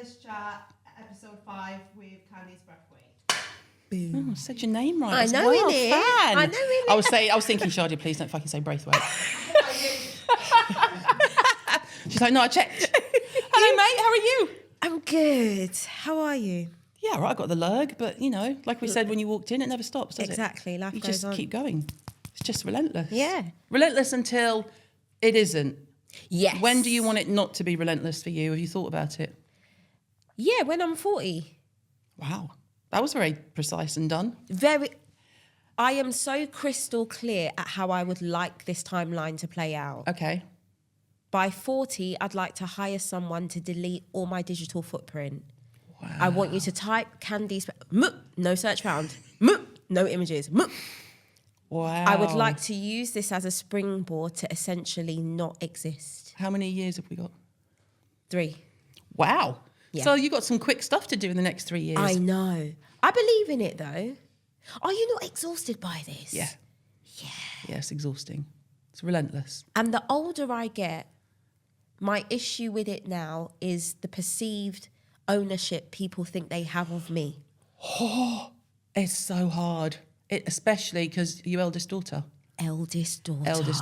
Relentless Chat, episode 5 with Candice Brathwaite. Boom. Oh, said your name right. I as know, well. innit? Fan. I know, innit? I was thinking, Shadia, please don't fucking say Braithwaite. She's like, no, I checked. Hello, mate. How are you? I'm good. How are you? Yeah, right. I got the lurg, but you know, like we said when you walked in, it never stops, does Exactly. it? Life you goes just on. keep going. It's just relentless. Yeah. Relentless until it isn't. Yes. When do you want it not to be relentless for you? Have you thought about it? Yeah, when I'm 40. Wow. That was very precise and done. I am so crystal clear at how I would like this timeline to play out. Okay. By 40, I'd like to hire someone to delete all my digital footprint. Wow. I want you to type Candice, no search found, no images. Wow. I would like to use this as a springboard to essentially not exist. How many years have we got? 3. Wow. Yeah. So you got some quick stuff to do in the next 3 years. I know. I believe in it though. Are you not exhausted by this? Yeah. Yeah. Yeah, it's exhausting. It's relentless. And the older I get, my issue with it now is the perceived ownership people think they have of me. Oh, it's so hard. Especially because your eldest daughter. Eldest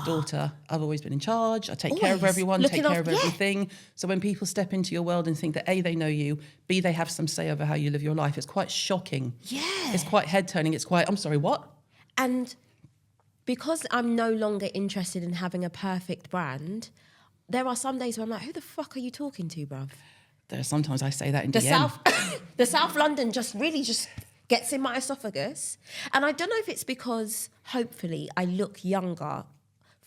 daughter. I've always been in charge. I take care of Always. everyone, Looking take care of after- yeah. everything. So when people step into your world and think that A, they know you, B, they have some say over how you live your life, it's quite shocking. Yeah. It's quite head-turning. It's quite, I'm sorry, what? And because I'm no longer interested in having a perfect brand, there are some days where I'm like, who the fuck are you talking to, bruv? Sometimes I say that in The DM. the South London just gets in my esophagus. And I don't know if it's because, hopefully, I look younger,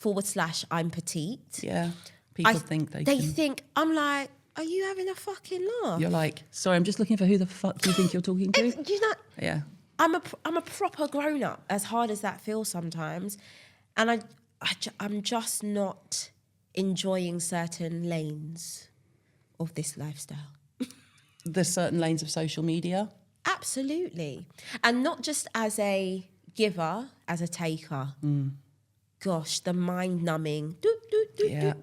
/ I'm petite. Yeah. People think they can. think, I'm like, are you having a fucking laugh? You're like, sorry, I'm just looking for who the fuck do you think you're talking to? Do you know, Yeah. I'm a proper grown-up, as hard as that feels sometimes. And I'm just not enjoying certain lanes of this lifestyle. There's certain lanes of social media. Absolutely. And not just as a giver, as a taker. Gosh, the mind-numbing. Yeah.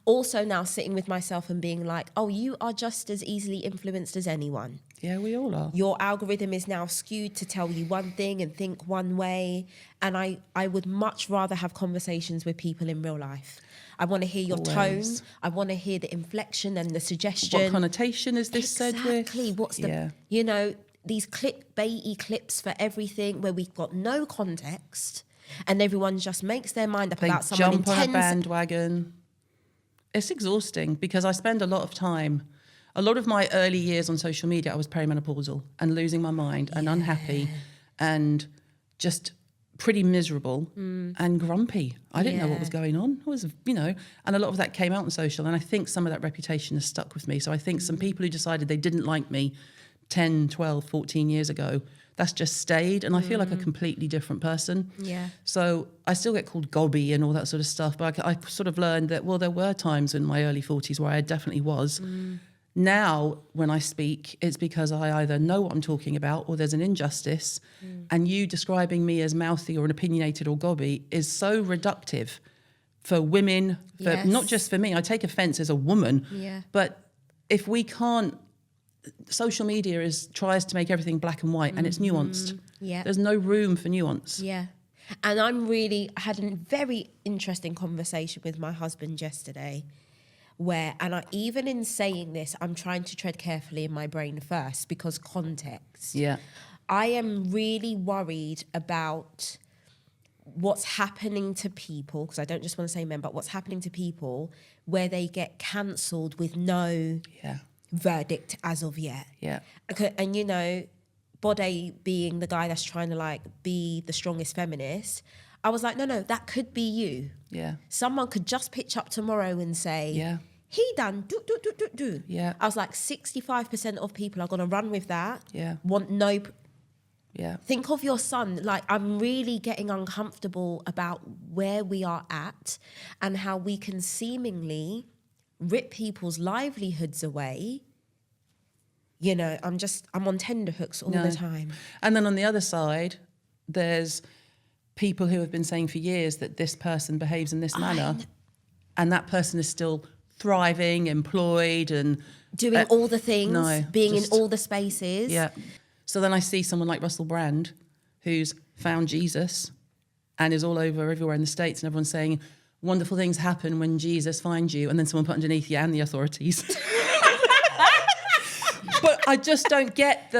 Also now sitting with myself and being like, oh, you are just as easily influenced as anyone. Yeah, we all are. Your algorithm is now skewed to tell you one thing and think one way. And I would much rather have conversations with people in real life. I want to hear your Always. tone. I want to hear the inflection and the suggestion. What connotation is this said with? Exactly. What's the, Yeah. you know, these clickbaity clips for everything where we've got no context and everyone just makes their mind up They about someone jump on a intense. bandwagon. It's exhausting because I spend a lot of time. A lot of my early years on social media, I was perimenopausal and losing my mind and unhappy and just pretty miserable and grumpy. I didn't know what was going on. I was, you know, and a lot of that came out on social. And I think some of that reputation has stuck with me. So I think some people who decided they didn't like me 10, 12, 14 years ago, that's just stayed. And I feel like a completely different person. Yeah. So I still get called gobby and all that sort of stuff. But I sort of learned that, well, there were times in my early 40s where I definitely was. Now, when I speak, it's because I either know what I'm talking about or there's an injustice. And you describing me as mouthy or opinionated or gobby is so reductive for women, for Yes. not just for me. I take offence as a woman. Yeah. But if we can't, social media tries to make everything black and white and it's nuanced. Yeah. There's no room for nuance. Yeah. And I had a very interesting conversation with my husband yesterday even in saying this, I'm trying to tread carefully in my brain first because context. Yeah. I am really worried about what's happening to people, because I don't just want to say men, but what's happening to people where they get cancelled with no verdict as of yet. Yeah. And, you know, Bondzie being the guy that's trying to, like, be the strongest feminist, I was like, no, that could be you. Yeah. Someone could just pitch up tomorrow and say, he done do. Yeah. I was like, 65% of people are going to run with that. Yeah. Want no... Yeah. Think of your son. Like, I'm really getting uncomfortable about where we are at and how we can seemingly rip people's livelihoods away. You know, I'm on tenterhooks all the time. And then on the other side, there's people who have been saying for years that this person behaves in this manner, and that person is still thriving, employed, and doing all the things, no, being just- in all the spaces. Yeah. So then I see someone like Russell Brand, who's found Jesus and is all over everywhere in the States, and everyone's saying wonderful things happen when Jesus finds you, and then someone put underneath you and the authorities. But I just don't get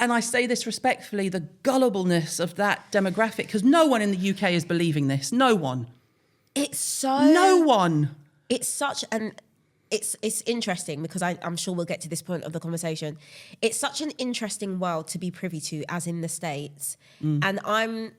and I say this respectfully, the gullibleness of that demographic, because no one in the UK is believing this. No one. No one. It's such an... It's interesting because I'm sure we'll get to this point of the conversation. It's such an interesting world to be privy to, as in the States. And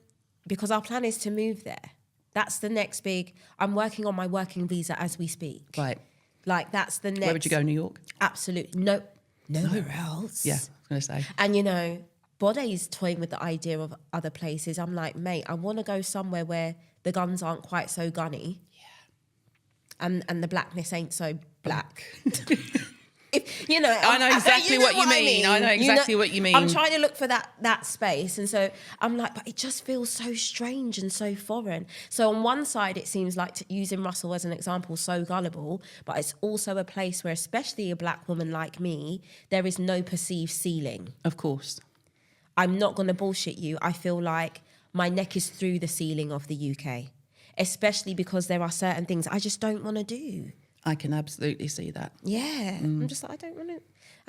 because our plan is to move there. That's the next big... I'm working on my working visa as we speak. Right. Like, that's the next... Where would you go, New York? Absolutely. No, nowhere else. Yeah, I was going to say. And, you know, Bonde's toying with the idea of other places. I'm like, mate, I want to go somewhere where the guns aren't quite so gunny. Yeah. And the blackness ain't so black. You know, I know exactly what you mean. I know exactly what you mean. I'm trying to look for that space. And so I'm like, but it just feels so strange and so foreign. So on one side, it seems like, using Russell as an example, so gullible, but it's also a place where, especially a black woman like me, there is no perceived ceiling. Of course. I'm not going to bullshit you. I feel like my neck is through the ceiling of the UK, especially because there are certain things I just don't want to do. I can absolutely see that. Yeah. I'm just like, I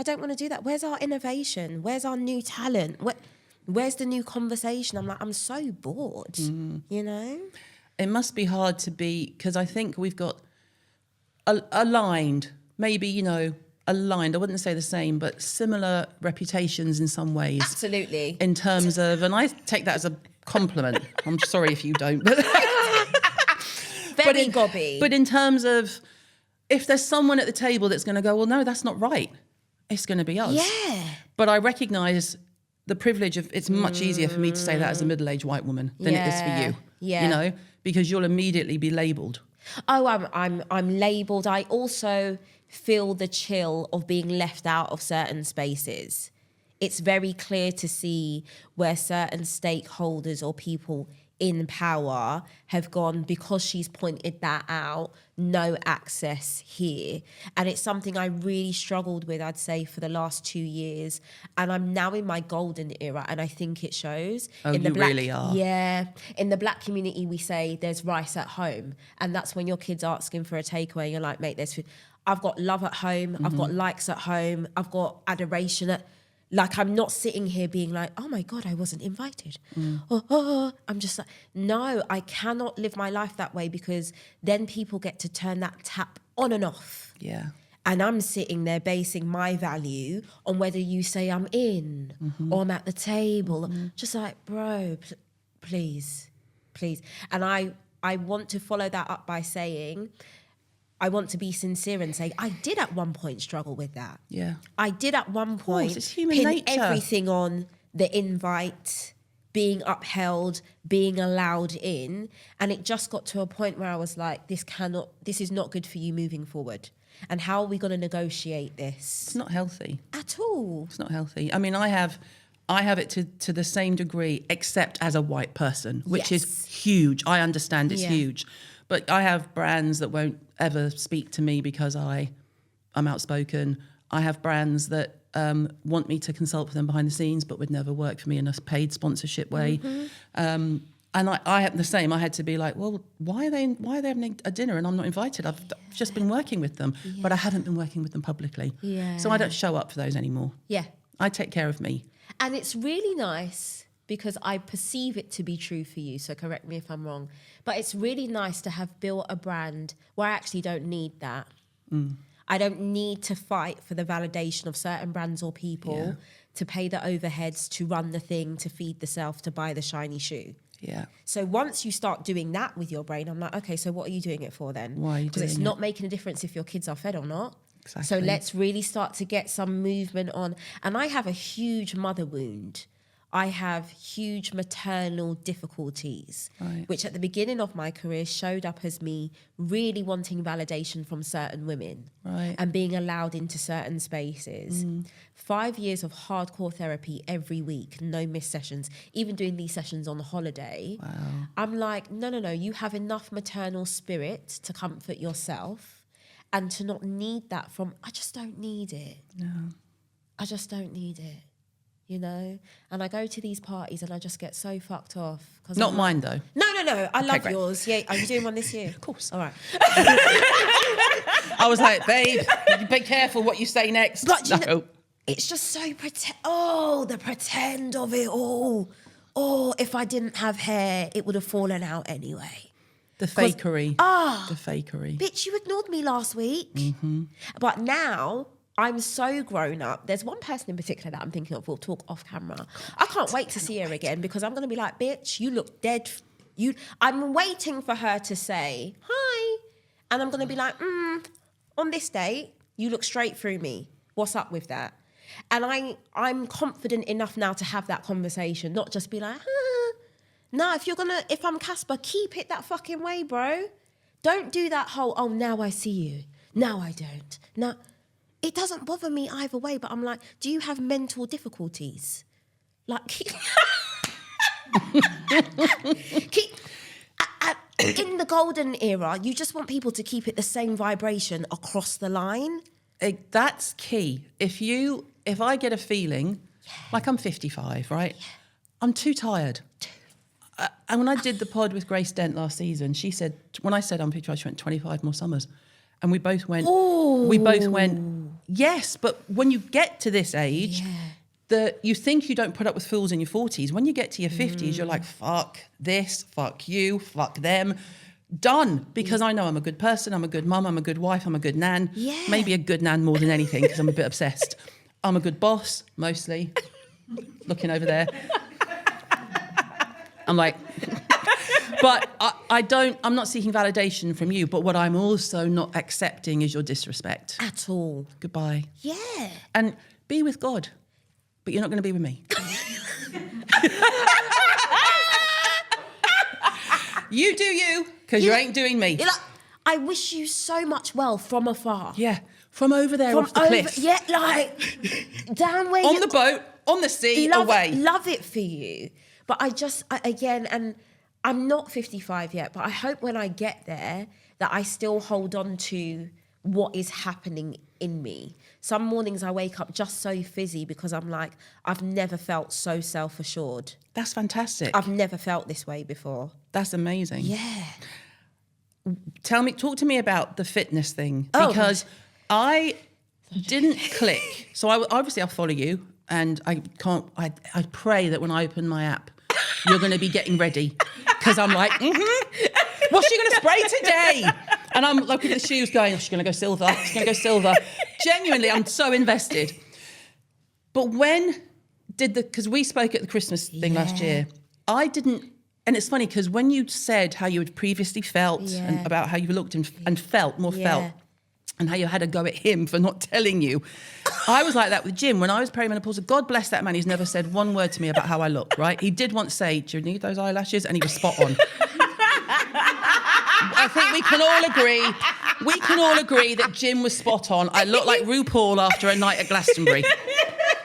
don't want to do that. Where's our innovation? Where's our new talent? Where's the new conversation? I'm like, I'm so bored, you know? It must be hard to be, because I think we've got aligned, maybe, you know, aligned, I wouldn't say the same, but similar reputations in some ways. Absolutely. In terms of, and I take that as a compliment. I'm sorry if you don't. But Very gobby. But in terms of, if there's someone at the table that's going to go, well, no, that's not right, it's going to be us. Yeah. But I recognise the privilege of, it's much easier for me to say that as a middle-aged white woman than it is for you. Yeah. You know, because you'll immediately be labelled. Oh, I'm labelled. I also feel the chill of being left out of certain spaces. It's very clear to see where certain stakeholders or people in power have gone, because she's pointed that out, no access here. And it's something I really struggled with, I'd say, for the last 2 years. And I'm now in my golden era, and I think it shows. Oh, in the you black, really are. Yeah. In the black community, we say there's rice at home. And that's when your kid's asking for a takeaway. You're like, mate, there's food. I've got love at home. I've got likes at home. I've got adoration at... Like, I'm not sitting here being like, oh my God, I wasn't invited. I'm just like, no, I cannot live my life that way, because then people get to turn that tap on and off. Yeah. And I'm sitting there basing my value on whether you say I'm in or I'm at the table. Just like, bro, please. And I want to follow that up by saying, I want to be sincere and say, I did at one point struggle with that. Yeah. I did at one point it's human pin nature. everything on the invite, being upheld, being allowed in. And it just got to a point where I was like, this is not good for you moving forward. And how are we going to negotiate this? It's not healthy. At all. It's not healthy. I mean, I have it to the same degree, except as a white person, which is huge. I understand it's huge. But I have brands that won't ever speak to me because I'm outspoken. I have brands that want me to consult with them behind the scenes, but would never work for me in a paid sponsorship way. And I had the same. I had to be like, well, why are they having a dinner and I'm not invited? I've just been working with them, but I haven't been working with them publicly. Yeah. So I don't show up for those anymore. Yeah. I take care of me. And it's really nice, because I perceive it to be true for you, so correct me if I'm wrong. But it's really nice to have built a brand where I actually don't need that. I don't need to fight for the validation of certain brands or people to pay the overheads, to run the thing, to feed the self, to buy the shiny shoe. Yeah. So once you start doing that with your brain, I'm like, okay, so what are you doing it for then? Why are you Because it's doing not making a difference if your kids are fed or not. Exactly. So let's really start to get some movement on. And I have a huge mother wound. I have huge maternal difficulties, which at the beginning of my career showed up as me really wanting validation from certain women and being allowed into certain spaces. 5 years of hardcore therapy every week, no missed sessions, even doing these sessions on holiday. Wow. I'm like, no, you have enough maternal spirit to comfort yourself and to not need that from, I just don't need it. No. I just don't need it, you know? And I go to these parties and I just get so fucked off. Not mine, though. No. I love great. yours. Yeah, are you doing one this year? Of course. All right. I was like, babe, be careful what you say next. But you no. know, it's just so the pretend of it all. Oh, if I didn't have hair, it would have fallen out anyway. The fakery. The fakery. Bitch, you ignored me last week. Mm-hmm. But now I'm so grown up. There's one person in particular that I'm thinking of. We'll talk off camera. I can't wait to see her again because I'm going to be like, bitch, you look dead. I'm waiting for her to say, hi. And I'm going to be like, on this date, you look straight through me. What's up with that? And I'm confident enough now to have that conversation, not just be like, no, if I'm Casper, keep it that fucking way, bro. Don't do that whole, oh, now I see you. Now I don't. No, it doesn't bother me either way, but I'm like, do you have mental difficulties? Like, in the golden era, you just want people to keep it the same vibration across the line. That's key. If I get a feeling, like I'm 55, right? Yeah. I'm too tired. And when I did the pod with Grace Dent last season, she said, when I said I'm 55, she went 25 more summers. And we both went, yes, but when you get to this age, you think you don't put up with fools in your 40s. When you get to your 50s, you're like, fuck this, fuck you, fuck them. Done. Because I know I'm a good person, I'm a good mum, I'm a good wife, I'm a good nan. Yeah. Maybe a good nan more than anything because I'm a bit obsessed. I'm a good boss, mostly. Looking over there. I'm like... But I'm not seeking validation from you, but what I'm also not accepting is your disrespect. At all. Goodbye. Yeah. And be with God, but you're not going to be with me. You do you, because you ain't doing me. Like, I wish you so much well from afar. Yeah, from over there off the cliff. Yeah, like, down where on the boat, on the sea, away. Love it for you. But again, and I'm not 55 yet, but I hope when I get there that I still hold on to what is happening in me. Some mornings I wake up just so fizzy because I'm like, I've never felt so self-assured. That's fantastic. I've never felt this way before. That's amazing. Yeah. Talk to me about the fitness thing, because I didn't click. So I'll follow you, and I pray that when I open my app, you're going to be getting ready, because I'm like, what's she going to spray today? And I'm looking at the shoes going, she's going to go silver. She's going to go silver. Genuinely, I'm so invested. But because we spoke at the Christmas thing last year, I didn't, and it's funny because when you said how you had previously felt and about how you looked and felt, and how you had a go at him for not telling you, I was like that with Jim. When I was perimenopausal, God bless that man, he's never said one word to me about how I look, right? He did once say, do you need those eyelashes? And he was spot on. I think we can all agree that Jim was spot on. I looked like RuPaul after a night at Glastonbury.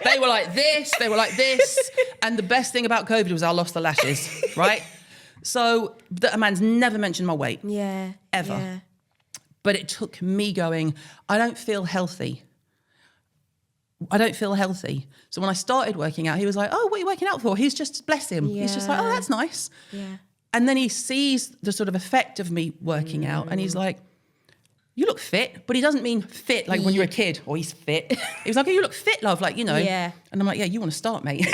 They were like this, and the best thing about COVID was I lost the lashes, right? So a man's never mentioned my weight. Yeah. Ever. Yeah. But it took me going, I don't feel healthy. So when I started working out, he was like, oh, what are you working out for? He's just, bless him. He's just like, oh, that's nice. Yeah. And then he sees the sort of effect of me working out, and he's like, you look fit, but he doesn't mean fit like when you're a kid, or he's fit. He was like, oh, you look fit, love, like, you know. Yeah. And I'm like, yeah, you want to start, mate.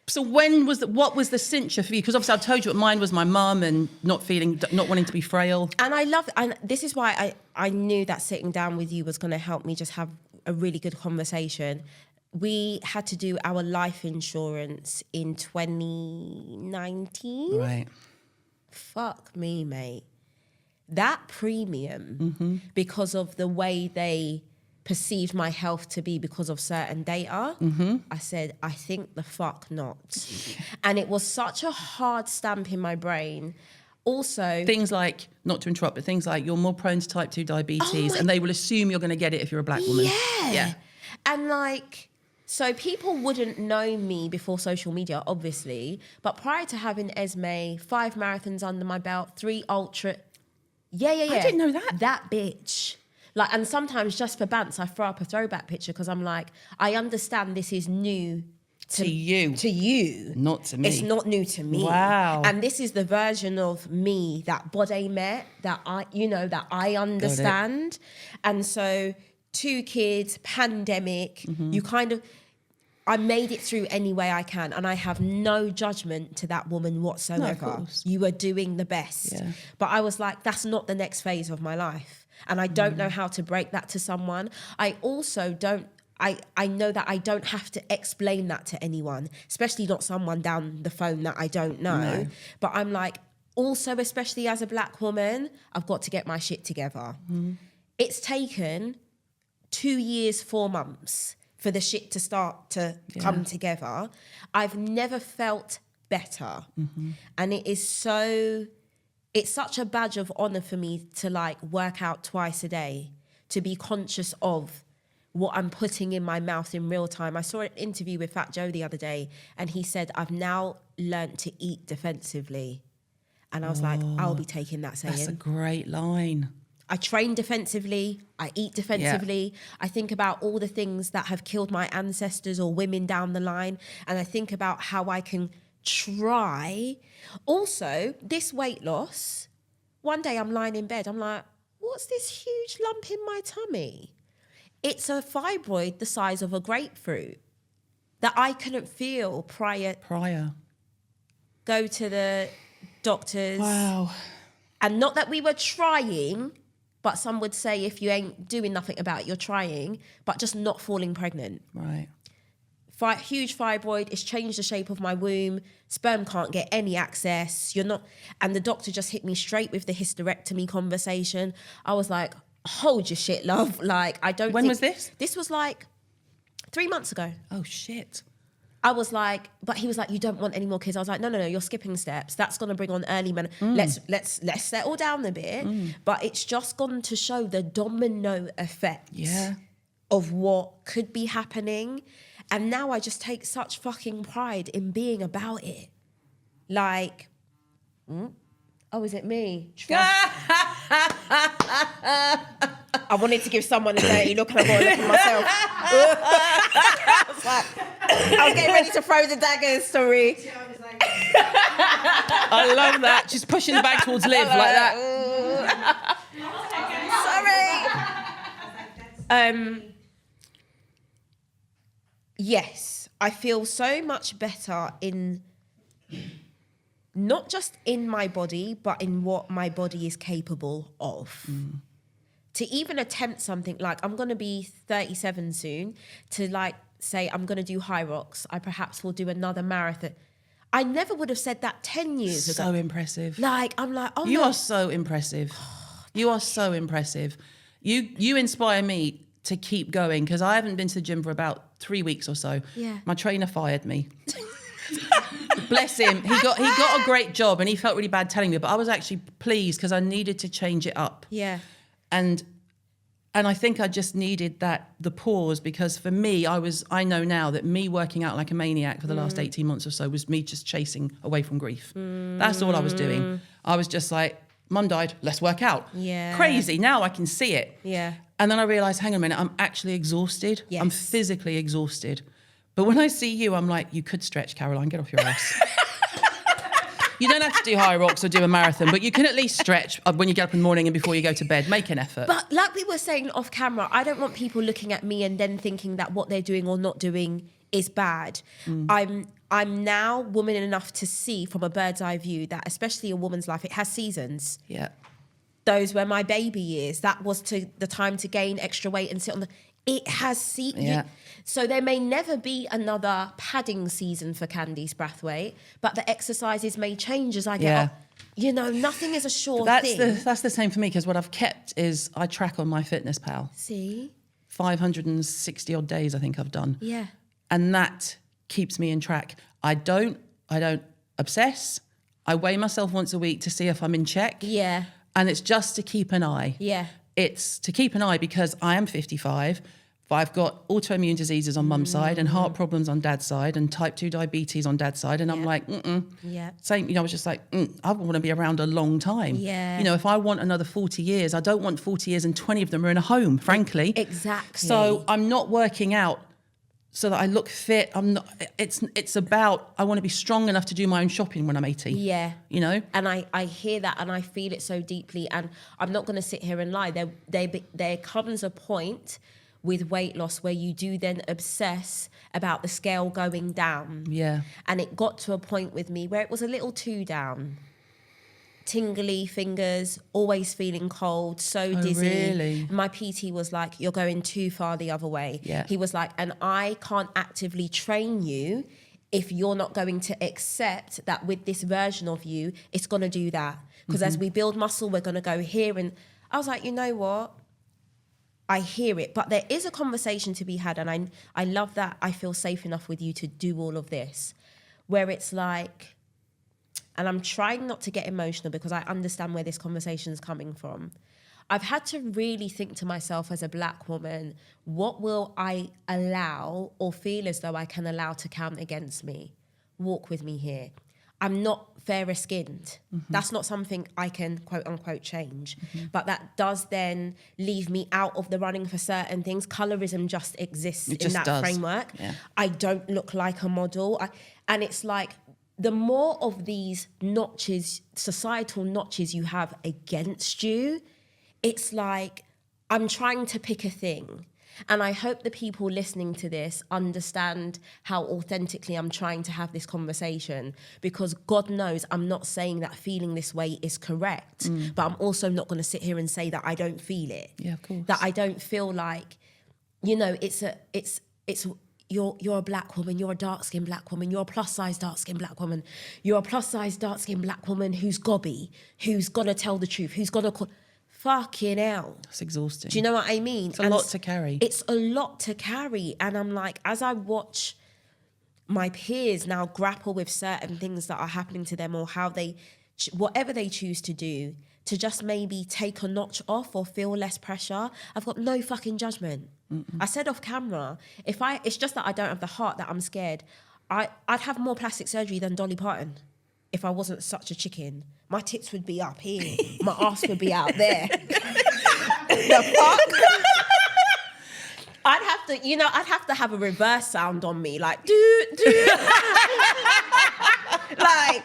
So what was the cincher for you? Because obviously I told you mine was my mum and not wanting to be frail. And and this is why I knew that sitting down with you was going to help me just have a really good conversation. We had to do our life insurance in 2019. Right. Fuck me, mate. That premium, because of the way they perceived my health to be because of certain data, I said, I think the fuck not. And it was such a hard stamp in my brain. Also, things like, not to interrupt, but things like you're more prone to type 2 diabetes, and they will assume you're going to get it if you're a black woman. Yeah. And like, so people wouldn't know me before social media, obviously, but prior to having Esme, 5 marathons under my belt, 3 ultra, Yeah. I didn't know that. That bitch. Like, and sometimes just for bants, I throw up a throwback picture because I'm like, I understand this is new To you. To you. Not to me. It's not new to me. Wow. And this is the version of me that Bondzie met, that I understand. And so 2 kids, pandemic, I made it through any way I can, and I have no judgment to that woman whatsoever. No, of course. You are doing the best. Yeah. But I was like, that's not the next phase of my life. And I don't know how to break that to someone. I also don't, I know that I don't have to explain that to anyone, especially not someone down the phone that I don't know. No. But I'm like, also, especially as a black woman, I've got to get my shit together. It's taken 2 years, 4 months for the shit to start to come together. I've never felt better. And it's such a badge of honor for me to like work out twice a day, to be conscious of what I'm putting in my mouth in real time. I saw an interview with Fat Joe the other day, and he said, I've now learnt to eat defensively. And I was like, I'll be taking that saying. That's a great line. I train defensively, I eat defensively. I think about all the things that have killed my ancestors or women down the line. And I think about how I can try. Also, this weight loss, one day I'm lying in bed, I'm like, what's this huge lump in my tummy? It's a fibroid the size of a grapefruit that I couldn't feel prior. Go to the doctors. Wow. And not that we were trying, but some would say if you ain't doing nothing about it, you're trying, but just not falling pregnant. Right. Huge fibroid, it's changed the shape of my womb. Sperm can't get any access. And the doctor just hit me straight with the hysterectomy conversation. I was like, hold your shit, love. Like, I don't When was this? This was like 3 months ago. Oh, shit. I was like, but he was like, you don't want any more kids. I was like, no, you're skipping steps. That's going to bring on early men. Let's settle down a bit. But it's just gone to show the domino effect of what could be happening. And now I just take such fucking pride in being about it. Like, oh, is it me? I wanted to give someone a dirty look and I got a look at myself. I was getting ready to throw the daggers, sorry. I love that. She's pushing the bag towards Liv like that. Sorry. Yes, I feel so much better in, not just in my body, but in what my body is capable of. To even attempt something like, I'm going to be 37 soon, to like say I'm going to do high rocks, I perhaps will do another marathon. I never would have said that 10 years ago. So impressive. Like, I'm like, oh, you are so impressive. You are so impressive. You inspire me to keep going, because I haven't been to the gym for about 3 weeks or so. Yeah. My trainer fired me. Bless him. He got a great job, and he felt really bad telling me, but I was actually pleased because I needed to change it up. Yeah. And I think I just needed the pause, because for me, I know now that me working out like a maniac for the last 18 months or so was me just chasing away from grief. That's all I was doing. I was just like, Mum died, let's work out. Yeah. Crazy. Now I can see it. Yeah. And then I realised, hang on a minute, I'm actually exhausted. Yes. I'm physically exhausted. But when I see you, I'm like, you could stretch, Caroline, get off your ass. You don't have to do high rocks or do a marathon, but you can at least stretch when you get up in the morning and before you go to bed. Make an effort. But like we were saying off camera, I don't want people looking at me and then thinking that what they're doing or not doing is bad. I'm now woman enough to see from a bird's eye view that especially a woman's life, it has seasons. Yeah. Those were my baby years. That was the time to gain extra weight and sit on the... It has Yeah. So there may never be another padding season for Candice Brathwaite, but the exercises may change as I get up. You know, nothing is a sure thing. That's the same for me, because what I've kept is I track on MyFitnessPal. See? 560 odd days I think I've done. Yeah. And that keeps me in track. I don't obsess. I weigh myself once a week to see if I'm in check. Yeah. And it's just to keep an eye. Yeah. It's to keep an eye because I am 55. but I've got autoimmune diseases on mum's side and heart problems on dad's side and type 2 diabetes on dad's side. And I'm like, same, I was just like, I want to be around a long time. Yeah. If I want another 40 years, I don't want 40 years and 20 of them are in a home, frankly. Exactly. So I'm not working out so that I look fit. I'm not. It's about I want to be strong enough to do my own shopping when I'm 80. Yeah. And I hear that and I feel it so deeply. And I'm not going to sit here and lie. There comes a point with weight loss where you do then obsess about the scale going down. Yeah. And it got to a point with me where it was a little too down. Tingly fingers, always feeling cold, so dizzy. Really? My PT was like, you're going too far the other way. Yeah. He was like, and I can't actively train you if you're not going to accept that with this version of you, it's going to do that. Because as we build muscle, we're going to go here. And I was like, you know what? I hear it. But there is a conversation to be had. And I love that I feel safe enough with you to do all of this. Where it's like, and I'm trying not to get emotional because I understand where this conversation is coming from. I've had to really think to myself as a black woman, what will I allow or feel as though I can allow to count against me? Walk with me here. I'm not fairer skinned. That's not something I can quote unquote change. But that does then leave me out of the running for certain things. Colorism just exists in that framework. Yeah. I don't look like a model. And it's like, the more of these notches, societal notches you have against you, it's like, I'm trying to pick a thing. And I hope the people listening to this understand how authentically I'm trying to have this conversation, because God knows I'm not saying that feeling this way is correct, but I'm also not going to sit here and say that I don't feel it. Yeah, of course. That I don't feel like, you're a black woman, you're a dark-skinned black woman, you're a plus-size dark-skinned black woman, you're a plus-size dark-skinned black woman who's gobby, who's gonna tell the truth, who's gonna call... Fucking hell. It's exhausting. Do you know what I mean? It's a lot to carry. It's a lot to carry. And I'm like, as I watch my peers now grapple with certain things that are happening to them, or how they, whatever they choose to do, to just maybe take a notch off or feel less pressure, I've got no fucking judgment. I said off camera, it's just that I don't have the heart, that I'm scared. I'd have more plastic surgery than Dolly Parton if I wasn't such a chicken. My tits would be up here. My ass would be out there. The fuck? I'd have to have a reverse sound on me, like, do. Like,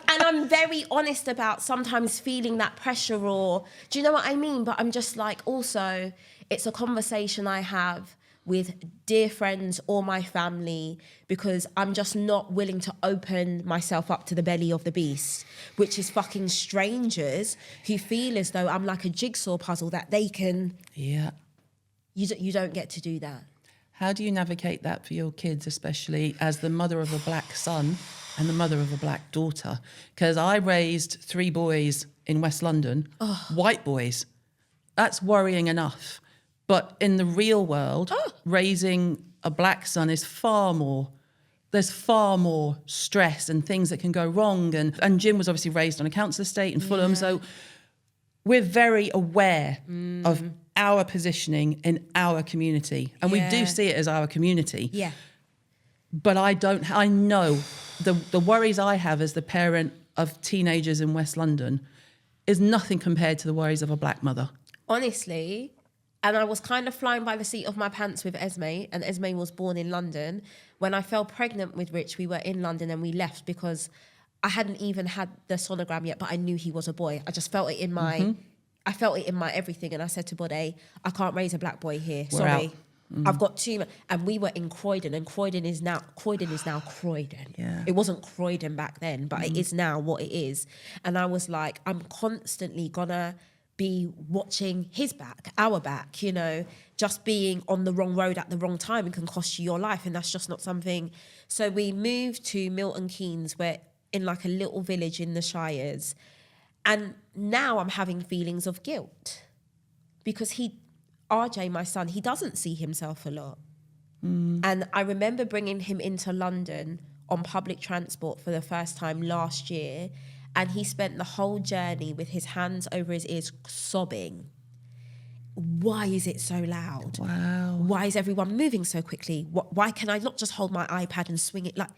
and I'm very honest about sometimes feeling that pressure, or, do you know what I mean? But I'm just like, also, it's a conversation I have with dear friends or my family, because I'm just not willing to open myself up to the belly of the beast, which is fucking strangers who feel as though I'm like a jigsaw puzzle that they can... Yeah. You don't get to do that. How do you navigate that for your kids, especially as the mother of a black son and the mother of a black daughter? Because I raised 3 boys in West London, white boys. That's worrying enough. But in the real world, raising a black son is there's far more stress and things that can go wrong. And Jim was obviously raised on a council estate in Fulham. So we're very aware of our positioning in our community. And we do see it as our community. Yeah. But I know the worries I have as the parent of teenagers in West London is nothing compared to the worries of a black mother. Honestly... And I was kind of flying by the seat of my pants with Esme, and Esme was born in London. When I fell pregnant with Rich, we were in London and we left because I hadn't even had the sonogram yet, but I knew he was a boy. I just felt it in my, I felt it in my everything. And I said to Bondzie, I can't raise a black boy here. We're Sorry. out. I've got too much. And we were in Croydon, and Croydon is now Croydon. Yeah. It wasn't Croydon back then, but it is now what it is. And I was like, I'm constantly gonna be watching his back, our back, just being on the wrong road at the wrong time, and can cost you your life. And that's just not something. So we moved to Milton Keynes, where in like a little village in the Shires. And now I'm having feelings of guilt because RJ, my son, he doesn't see himself a lot. And I remember bringing him into London on public transport for the first time last year. And he spent the whole journey with his hands over his ears, sobbing. why is it so loud? Wow. Why is everyone moving so quickly? Why can I not just hold my iPad and swing it? Like,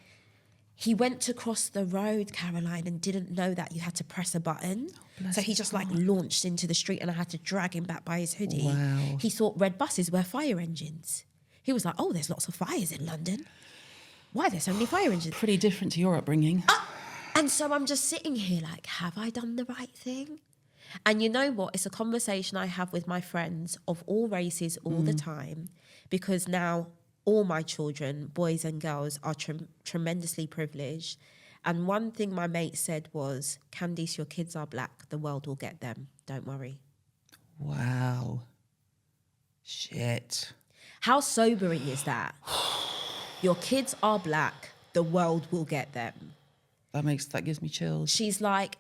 he went to cross the road, Caroline, and didn't know that you had to press a button. So he just like launched into the street and I had to drag him back by his hoodie. Wow. He thought red buses were fire engines. He was like, oh, there's lots of fires in London. Why are there so many fire engines? Pretty different to your upbringing. And so I'm just sitting here like, have I done the right thing? And you know what? It's a conversation I have with my friends of all races all the time, because now all my children, boys and girls, are tremendously privileged. And one thing my mate said was, Candice, your kids are black. The world will get them. Don't worry. Wow. Shit. How sobering is that? Your kids are black. The world will get them. That gives me chills. She's like,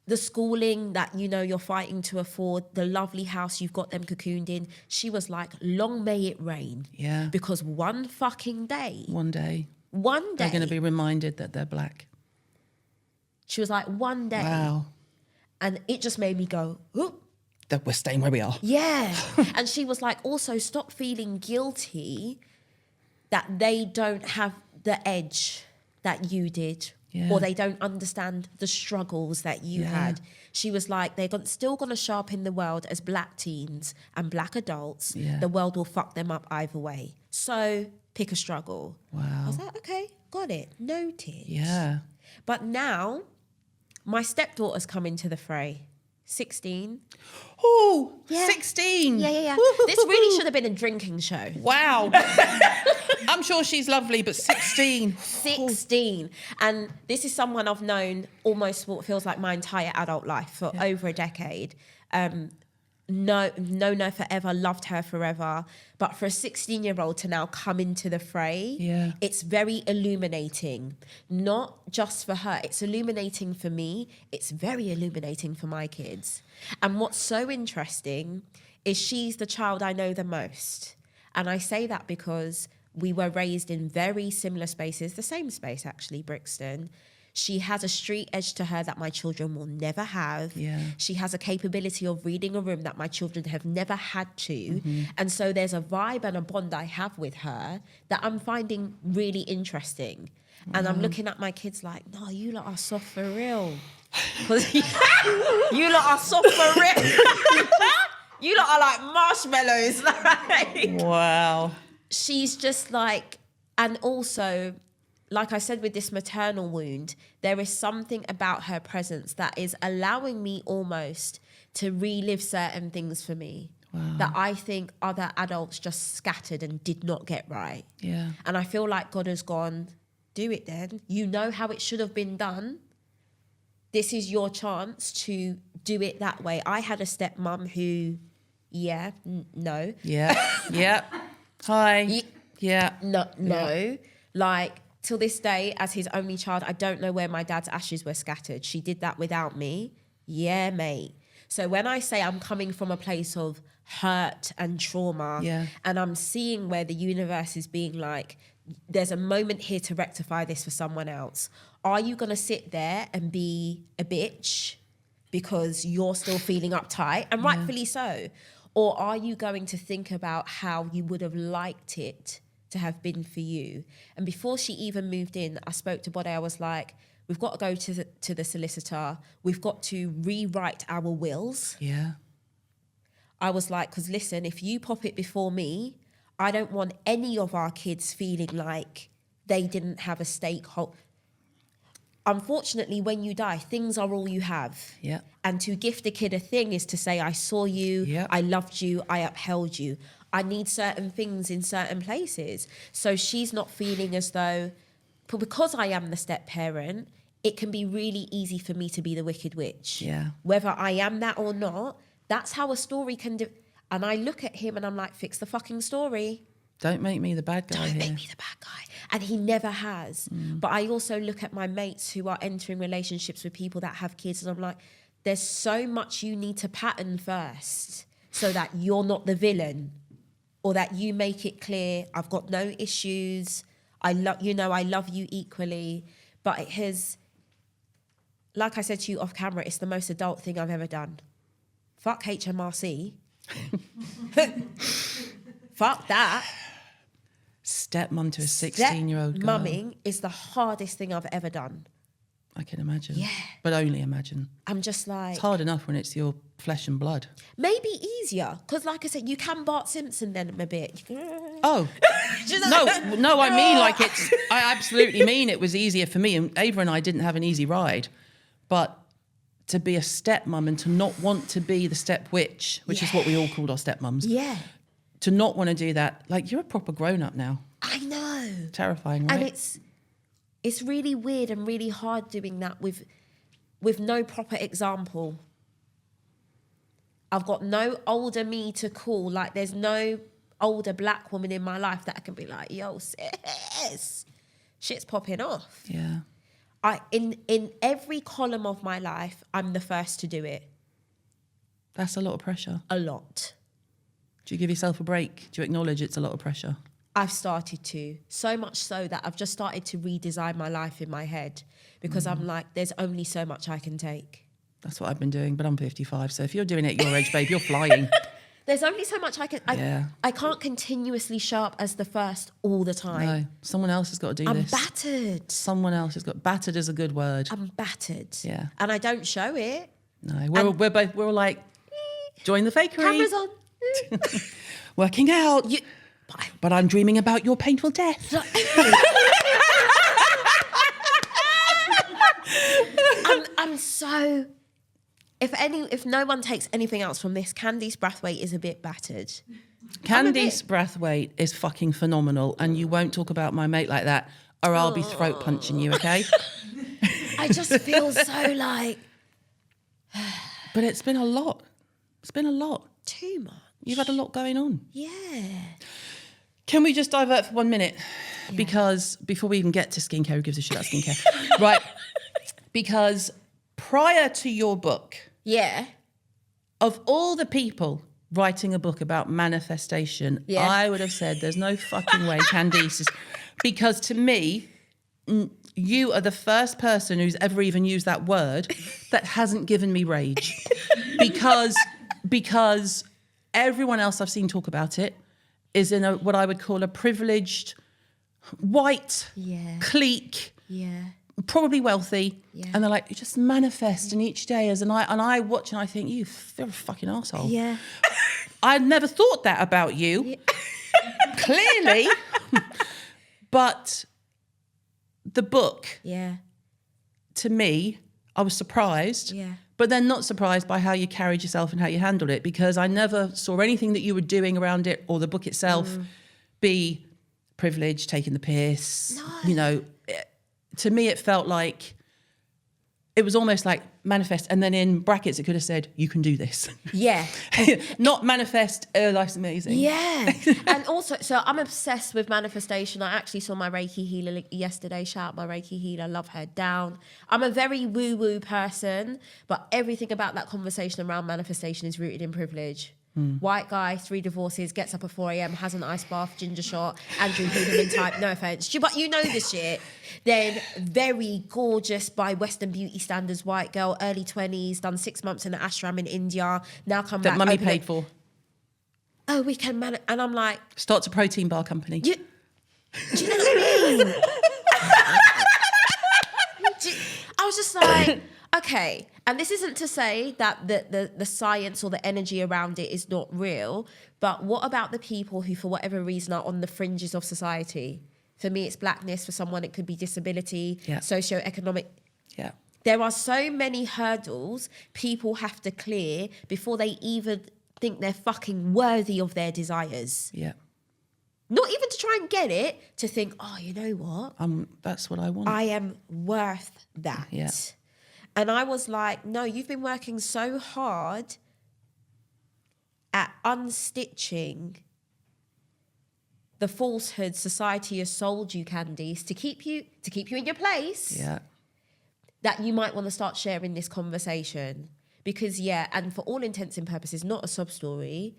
the schooling that, you know, you're fighting to afford, the lovely house you've got them cocooned in. She was like, long may it rain. Yeah. Because one fucking day. One day. They're going to be reminded that they're black. She was like, one day. Wow. And it just made me go, oh. That we're staying where we are. Yeah. And she was like, also stop feeling guilty that they don't have the edge that you did. Yeah. Or they don't understand the struggles that you had. She was like, they're still going to show up in the world as black teens and black adults. Yeah. The world will fuck them up either way. So pick a struggle. Wow. I was like, okay, got it. Noted. Yeah. But now my stepdaughter's come into the fray. 16. Oh, Yeah. 16. Yeah. This really should have been a drinking show. Wow. I'm sure she's lovely, but 16. 16. And this is someone I've known almost what feels like my entire adult life for over a decade. Known her forever, loved her forever. But for a 16-year-old to now come into the fray, it's very illuminating. Not just for her, it's illuminating for me. It's very illuminating for my kids. And what's so interesting is she's the child I know the most. And I say that because we were raised in very similar spaces, the same space actually, Brixton. She has a street edge to her that my children will never have. Yeah. She has a capability of reading a room that my children have never had to. And so there's a vibe and a bond I have with her that I'm finding really interesting. And I'm looking at my kids like, no, you lot are soft for real. You lot are soft for real. You lot are like marshmallows. Wow. She's just like, and also, like I said, with this maternal wound, there is something about her presence that is allowing me almost to relive certain things for me that I think other adults just scattered and did not get right. Yeah. And I feel like God has gone, do it then. You know how it should have been done. This is your chance to do it that way. I had a stepmom who, no. Yeah. Hi. No. Like, till this day, as his only child, I don't know where my dad's ashes were scattered. She did that without me. Yeah, mate. So when I say I'm coming from a place of hurt and trauma, and I'm seeing where the universe is being like, there's a moment here to rectify this for someone else. Are you going to sit there and be a bitch because you're still feeling uptight? And rightfully so. Or are you going to think about how you would have liked it to have been for you? And before she even moved in, I spoke to Bondzie. I was like, we've got to go to the solicitor. We've got to rewrite our wills. Yeah. I was like, because listen, if you pop it before me, I don't want any of our kids feeling like they didn't have a stakeholder. Unfortunately, when you die, things are all you have. Yeah. And to gift a kid a thing is to say, I saw you, I loved you, I upheld you. I need certain things in certain places. So she's not feeling as though, because I am the step parent, it can be really easy for me to be the wicked witch. Yeah. Whether I am that or not, that's how a story can do. And I look at him and I'm like, fix the fucking story. Don't make me the bad guy Don't here. make me the bad guy. And he never has. But I also look at my mates who are entering relationships with people that have kids and I'm like, there's so much you need to pattern first so that you're not the villain, or that you make it clear, I've got no issues. I love you equally. But it has, like I said to you off camera, it's the most adult thing I've ever done. Fuck HMRC. Fuck that. Stepmom to a 16-year-old girl. Mumming is the hardest thing I've ever done. I can imagine. Yeah. But only imagine. I'm just like... It's hard enough when it's your flesh and blood. Maybe easier. Because like I said, you can Bart Simpson then a bit. Oh. No, I mean like it's... I absolutely mean it was easier for me. And Ava and I didn't have an easy ride. But to be a stepmom and to not want to be the step witch, which is what we all called our stepmoms. Yeah. To not want to do that, like you're a proper grown-up now. I know. Terrifying, right? And it's really weird and really hard doing that with no proper example. I've got no older me to call. Like, there's no older black woman in my life that I can be like, yo, sis, shit's popping off. Yeah. In every column of my life, I'm the first to do it. That's a lot of pressure. A lot. Do you give yourself a break? Do you acknowledge it's a lot of pressure? I've started to. So much so that I've just started to redesign my life in my head because I'm like, there's only so much I can take. That's what I've been doing, but I'm 55. So if you're doing it at your age, babe, you're flying. There's only so much I can... I can't continuously show up as the first all the time. No, someone else has got to do this. I'm battered. Someone else has got... Battered is a good word. I'm battered. Yeah. And I don't show it. No, we're all like, join the fakery. Cameras on. Working out. But I'm dreaming about your painful death. I'm so... If no one takes anything else from this, Candice Brathwaite is a bit battered. Candice Brathwaite is fucking phenomenal, and you won't talk about my mate like that, or I'll be throat punching you, okay? I just feel so like... But it's been a lot. It's been a lot. Too much. You've had a lot going on. Yeah. Can we just divert for 1 minute? Yeah. Because before we even get to skincare, who gives a shit about skincare? Right. Because prior to your book... Yeah. Of all the people writing a book about manifestation, I would have said there's no fucking way Candice is... Because to me, you are the first person who's ever even used that word that hasn't given me rage. Because everyone else I've seen talk about it is in what I would call a privileged, white, clique, probably wealthy, and they're like, you just manifest, and each day and I watch and I think, you're a fucking arsehole. Yeah. I'd never thought that about you, clearly, but the book, to me, I was surprised, but then not surprised by how you carried yourself and how you handled it, because I never saw anything that you were doing around it or the book itself be privileged, taking the piss. No. You know, to me, it felt like it was almost like manifest, and then in brackets, it could have said, you can do this. Yeah. Not manifest, life's amazing. Yeah. And also, so I'm obsessed with manifestation. I actually saw my Reiki healer yesterday. Shout out my Reiki healer. Love her down. I'm a very woo-woo person, but everything about that conversation around manifestation is rooted in privilege. White guy, 3 divorces, gets up at 4 a.m, has an ice bath, ginger shot, Andrew Huberman type, no offense. But you know the shit. Then very gorgeous by Western beauty standards, white girl, early 20s, done 6 months in an ashram in India, now come back. That mummy paid for. Oh, we can manage. And I'm like... Starts a protein bar company. Do you know what I mean? I was just like, okay. And this isn't to say that the science or the energy around it is not real, but what about the people who, for whatever reason, are on the fringes of society? For me, it's blackness. For someone, it could be disability, socioeconomic. Yeah. There are so many hurdles people have to clear before they even think they're fucking worthy of their desires. Yeah. Not even to try and get it, to think, oh, you know what? That's what I want. I am worth that. Yeah. And I was like, no, you've been working so hard at unstitching the falsehood society has sold you, Candice, to keep you in your place. Yeah. That you might want to start sharing this conversation. Because, and for all intents and purposes, not a sob story,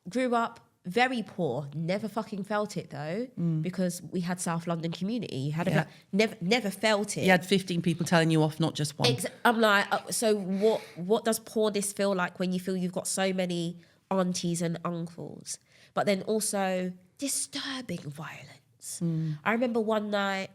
grew up very poor, never fucking felt it though, because we had South London community. You had never felt it. You had 15 people telling you off, not just one. I'm like, so what does poorness feel like when you feel you've got so many aunties and uncles, but then also disturbing violence. I remember one night,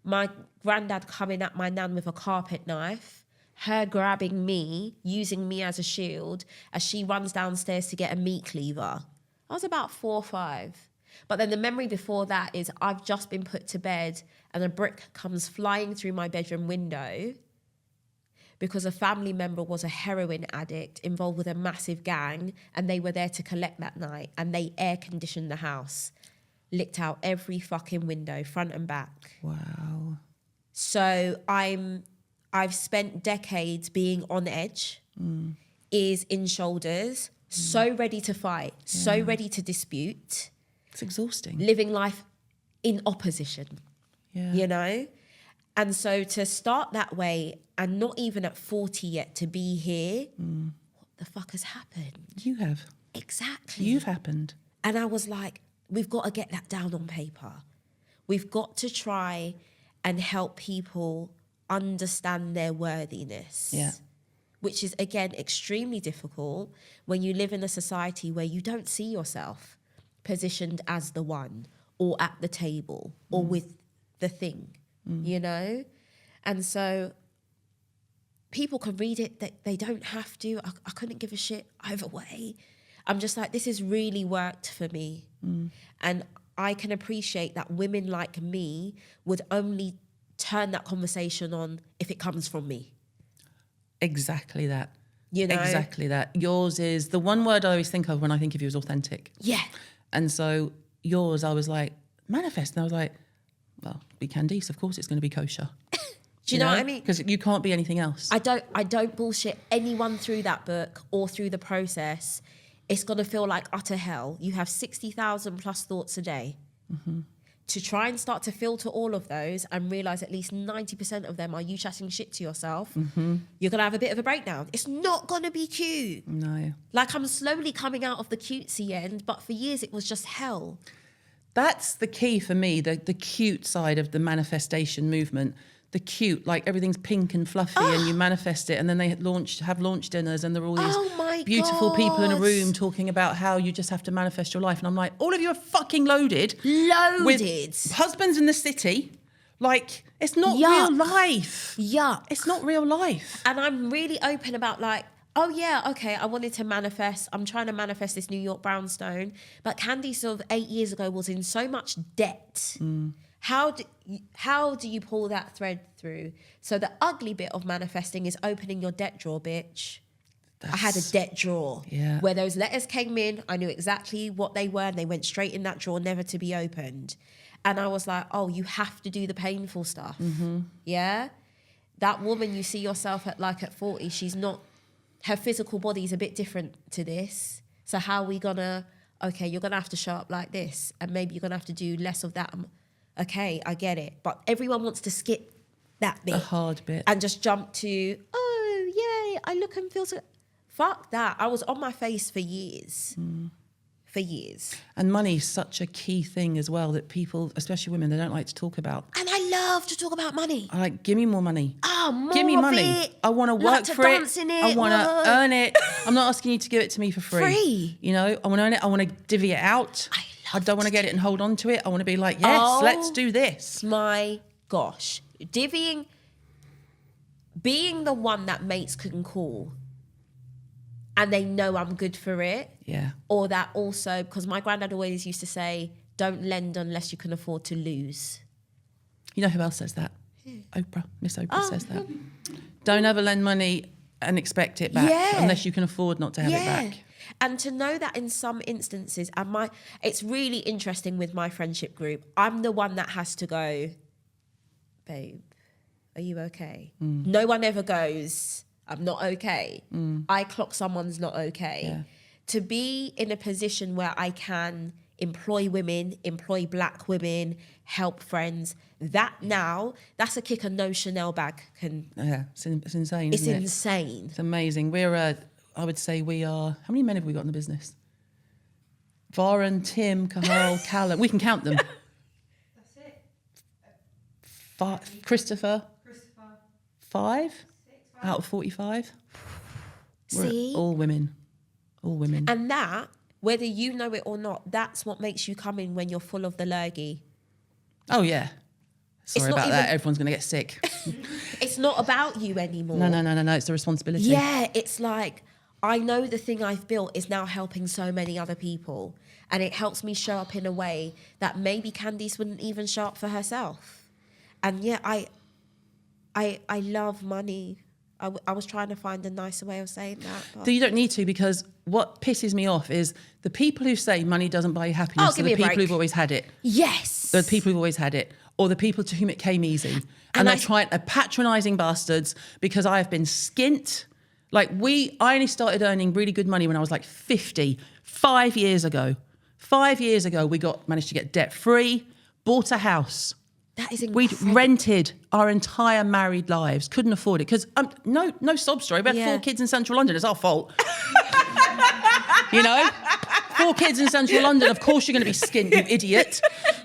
my granddad coming at my nan with a carpet knife, her grabbing me, using me as a shield as she runs downstairs to get a meat cleaver. I was about 4 or 5. But then the memory before that is I've just been put to bed and a brick comes flying through my bedroom window because a family member was a heroin addict involved with a massive gang, and they were there to collect that night, and they air conditioned the house, licked out every fucking window, front and back. Wow. So I've spent decades being on edge, ears in shoulders, so ready to fight, so ready to dispute. It's exhausting. Living life in opposition, you know? And so to start that way and not even at 40 yet to be here, what the fuck has happened? You have. Exactly. You've happened. And I was like, we've got to get that down on paper. We've got to try and help people understand their worthiness. Yeah. Which is, again, extremely difficult when you live in a society where you don't see yourself positioned as the one or at the table or with the thing, you know? And so people can read it, they don't have to. I couldn't give a shit either way. I'm just like, this has really worked for me. And I can appreciate that women like me would only turn that conversation on if it comes from me. Exactly that. You know? Exactly that. Yours is, the one word I always think of when I think of you is authentic. Yeah. And so yours, I was like, manifest. And I was like, well, be Candice, of course it's going to be kosher. Do you know what I mean? Because you can't be anything else. I don't bullshit anyone through that book or through the process. It's going to feel like utter hell. You have 60,000 plus thoughts a day. To try and start to filter all of those and realise at least 90% of them are you chatting shit to yourself, you're going to have a bit of a breakdown. It's not going to be cute. No. Like, I'm slowly coming out of the cutesy end, but for years it was just hell. That's the key for me, the cute side of the manifestation movement. The cute, like everything's pink and fluffy and you manifest it, and then they have launch dinners and there are all these beautiful people in a room talking about how you just have to manifest your life. And I'm like, all of you are fucking loaded. With husbands in the city. Like, it's not real life. Yuck. It's not real life. And I'm really open about like, oh yeah, okay, I wanted to manifest. I'm trying to manifest this New York brownstone. But Candice of 8 years ago was in so much debt. How do you pull that thread through? So the ugly bit of manifesting is opening your debt drawer, bitch. I had a debt drawer where those letters came in. I knew exactly what they were and they went straight in that drawer, never to be opened. And I was like, oh, you have to do the painful stuff. Yeah? That woman you see yourself at 40, she's not, her physical body's a bit different to this. So how are we gonna, okay, you're gonna have to show up like this and maybe you're gonna have to do less of that. Okay, I get it. But everyone wants to skip that bit. The hard bit. And just jump to, oh, yay, I look and feel so... Fuck that. I was on my face for years. For years. And money's such a key thing as well that people, especially women, they don't like to talk about. And I love to talk about money. I like, give me more money. More give me of money. it. I want to work for it. I want to earn it. I'm not asking you to give it to me for free. Free. You know, I want to earn it. I want to divvy it out. I don't want to get it and hold on to it. I want to be like, yes, let's do this. My gosh. Divvying, being the one that mates can call and they know I'm good for it. Yeah. Or that also, because my granddad always used to say, don't lend unless you can afford to lose. You know who else says that? Oprah. Miss Oprah says that. Don't ever lend money and expect it back unless you can afford not to have it back. And to know that in some instances, and it's really interesting with my friendship group, I'm the one that has to go, babe, are you okay? No one ever goes, I'm not okay. I clock someone's not okay. Yeah. To be in a position where I can employ women, employ black women, help friends, that's a kicker no Chanel bag can... Yeah, it's insane, It's isn't it? insane. It's amazing. I would say we are... How many men have we got in the business? Varan, Tim, Cahal, Callum. We can count them. That's it. Christopher. 5 6, 5. out of 45. See? We're all women. All women. And that, whether you know it or not, that's what makes you come in when you're full of the lurgy. Oh, yeah. Sorry not about even- that. Everyone's going to get sick. It's not about you anymore. No. It's a responsibility. Yeah, it's like, I know the thing I've built is now helping so many other people. And it helps me show up in a way that maybe Candice wouldn't even show up for herself. And yeah, I love money. I was trying to find a nicer way of saying that. But. You don't need to, because what pisses me off is the people who say money doesn't buy you happiness are give the me a people break. who've always had it. Yes. The people who've always had it. Or the people to whom it came easy. And they're patronising bastards because I have been skint. Like I only started earning really good money when I was like 50, 5 years ago. 5 years ago, managed to get debt free, bought a house. That is We'd incredible. rented our entire married lives, couldn't afford it. Because no sob story, we had 4 kids in central London, it's our fault. 4 kids in central London, of course you're going to be skint, you idiot.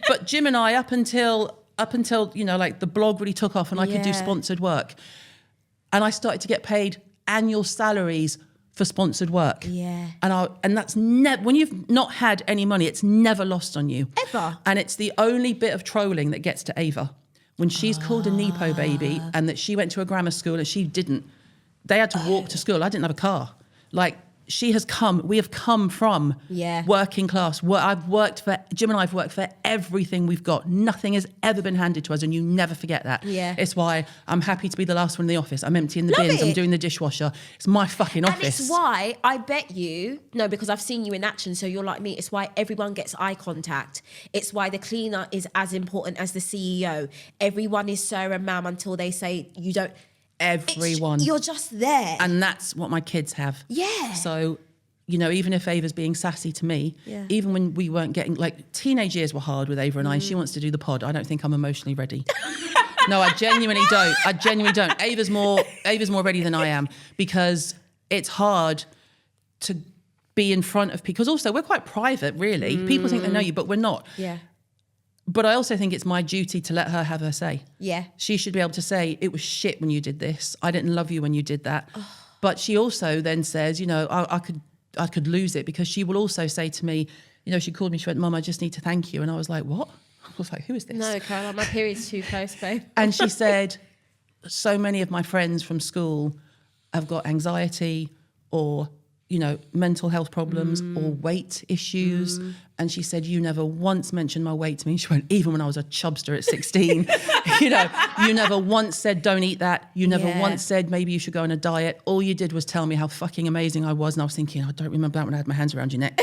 But Jim and I, up until like the blog really took off and I could do sponsored work. And I started to get paid annual salaries for sponsored work. Yeah. And that's when you've not had any money, it's never lost on you. Ever. And it's the only bit of trolling that gets to Ava. When she's called a Nepo baby and that she went to a grammar school and she didn't. They had to walk to school. I didn't have a car. Like, we have come from working class. Jim and I've worked for everything we've got. Nothing has ever been handed to us, and you never forget that. Yeah. It's why I'm happy to be the last one in the office. I'm emptying the bins, I'm doing the dishwasher. It's my fucking office. And it's why I bet you, because I've seen you in action, so you're like me, it's why everyone gets eye contact. It's why the cleaner is as important as the CEO. Everyone is sir and ma'am until they say you don't. Everyone. You're just there. And that's what my kids have. Yeah. So, even if Ava's being sassy to me, even when we weren't getting, like, teenage years were hard with Ava and I, and she wants to do the pod, I don't think I'm emotionally ready. No, I genuinely don't. Ava's more ready than I am, because it's hard to be in front of people. Because also, we're quite private, really. People think they know you, but we're not. Yeah. But I also think it's my duty to let her have her say. Yeah. She should be able to say, it was shit when you did this. I didn't love you when you did that. Oh. But she also then says, I could lose it, because she will also say to me, she called me, she went, Mum, I just need to thank you. And I was like, what? I was like, who is this? No, Caroline, my period's too close, babe. And she said, so many of my friends from school have got anxiety or, mental health problems or weight issues. And she said, you never once mentioned my weight to me. She went, even when I was a chubster at 16, you never once said, don't eat that. You never once said, maybe you should go on a diet. All you did was tell me how fucking amazing I was. And I was thinking, I don't remember that when I had my hands around your neck.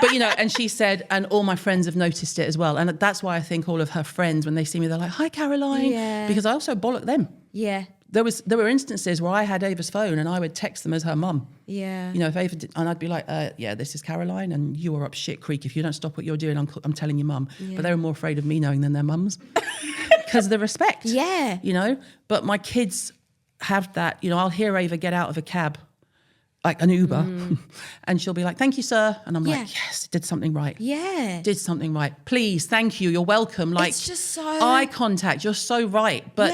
But, and she said, and all my friends have noticed it as well. And that's why I think all of her friends, when they see me, they're like, hi, Caroline. Yeah. Because I also bollock them. Yeah. There were instances where I had Ava's phone and I would text them as her mum. Yeah. If Ava did, and I'd be like, this is Caroline and you are up shit creek. If you don't stop what you're doing, I'm telling your mum. Yeah. But they were more afraid of me knowing than their mums. Because of the respect. Yeah. But my kids have that, I'll hear Ava get out of a cab, like an Uber, and she'll be like, thank you, sir. And I'm like, yes, did something right. Yeah. Did something right. Please, thank you, you're welcome. Like, it's just so... eye contact, you're so right. But,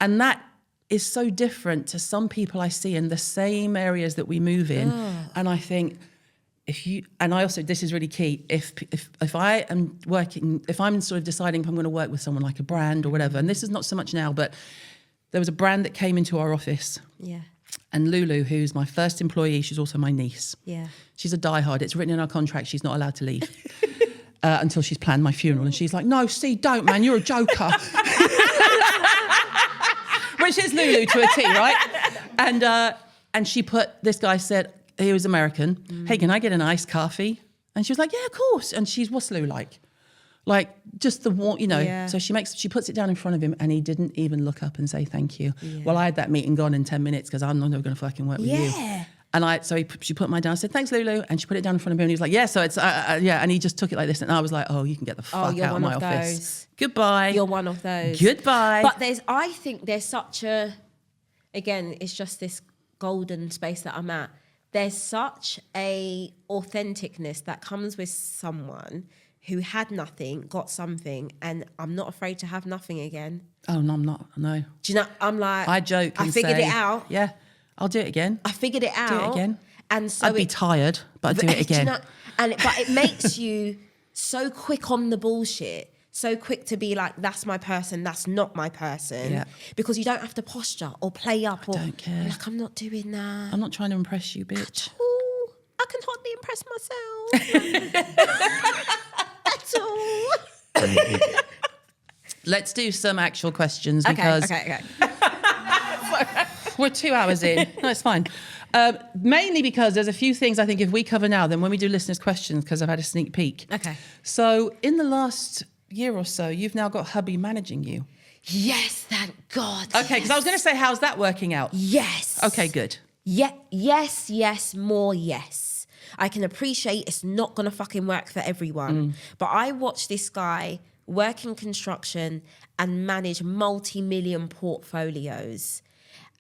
and that is so different to some people I see in the same areas that we move in. And I think this is really key, if I am working, if I'm sort of deciding if I'm going to work with someone like a brand or whatever, and this is not so much now, but there was a brand that came into our office. Yeah. And Lulu, who's my first employee, she's also my niece. Yeah. She's a diehard. It's written in our contract she's not allowed to leave until she's planned my funeral. And she's like, no, don't, man, you're a joker. Which is Lulu to a T, right? And she this guy said, he was American, hey, can I get an iced coffee? And she was like, yeah, of course. And what's Lou like? Like, just the warm, So she puts it down in front of him and he didn't even look up and say thank you. Yeah. Well, I had that meeting gone in 10 minutes because I'm not going to fucking work with you. And she put mine down, I said, thanks, Lulu. And she put it down in front of him and he was like, yeah, so it's, And he just took it like this. And I was like, oh, you can get the fuck out of my office. Goodbye. You're one of those. Goodbye. But I think there's such again, it's just this golden space that I'm at. There's such a authenticness that comes with someone who had nothing, got something, and I'm not afraid to have nothing again. Oh, no, I'm not. No. Do you know, I'm like... I joke and I figured it out. Yeah, I'll do it again. I figured it out. Do it again. And so I'd be tired, but I'd do it again. But it makes you so quick on the bullshit. So quick to be like, that's my person, that's not my person. Yeah. Because you don't have to posture or play up. Or don't care. Like, I'm not doing that. I'm not trying to impress you, bitch. Ooh, I can hardly impress myself. At all. Let's do some actual questions because Okay. we're 2 hours in. No, it's fine. Mainly because there's a few things I think if we cover now, then when we do listeners' questions, because I've had a sneak peek. Okay. So in the last year or so, you've now got hubby managing you. Yes, thank God. Okay, because I was going to say, how's that working out? Yes. Okay, good. Yeah, yes, more yes. I can appreciate it's not going to fucking work for everyone. But I watched this guy work in construction and manage multi-million portfolios.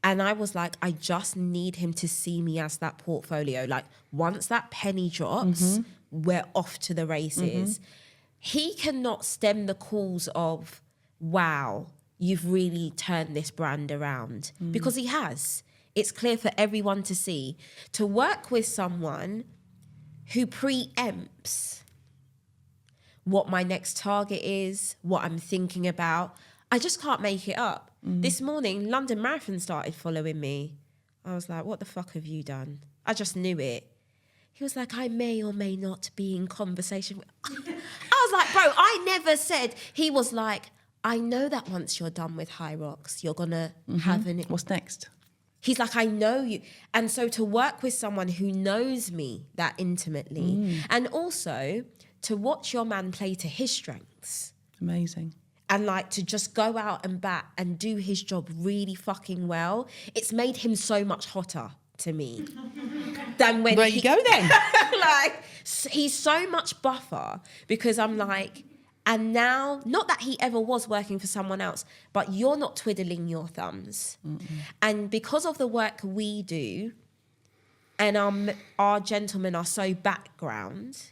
And I was like, I just need him to see me as that portfolio. Like, once that penny drops, we're off to the races. He cannot stem the calls of, wow, you've really turned this brand around. Because he has. It's clear for everyone to see. To work with someone who preempts what my next target is, what I'm thinking about, I just can't make it up. This morning, London Marathon started following me. I was like, what the fuck have you done? I just knew it. He was like, I may or may not be in conversation. I was like, bro, I never said. He was like, I know that once you're done with High Rocks, you're going to have an... What's next? He's like, I know you. And so to work with someone who knows me that intimately, and also to watch your man play to his strengths. Amazing. And like to just go out and bat and do his job really fucking well, it's made him so much hotter to me than when There you go then. like, he's so much buffer because I'm like, and now, not that he ever was working for someone else, but you're not twiddling your thumbs. And because of the work we do, and our gentlemen are so background,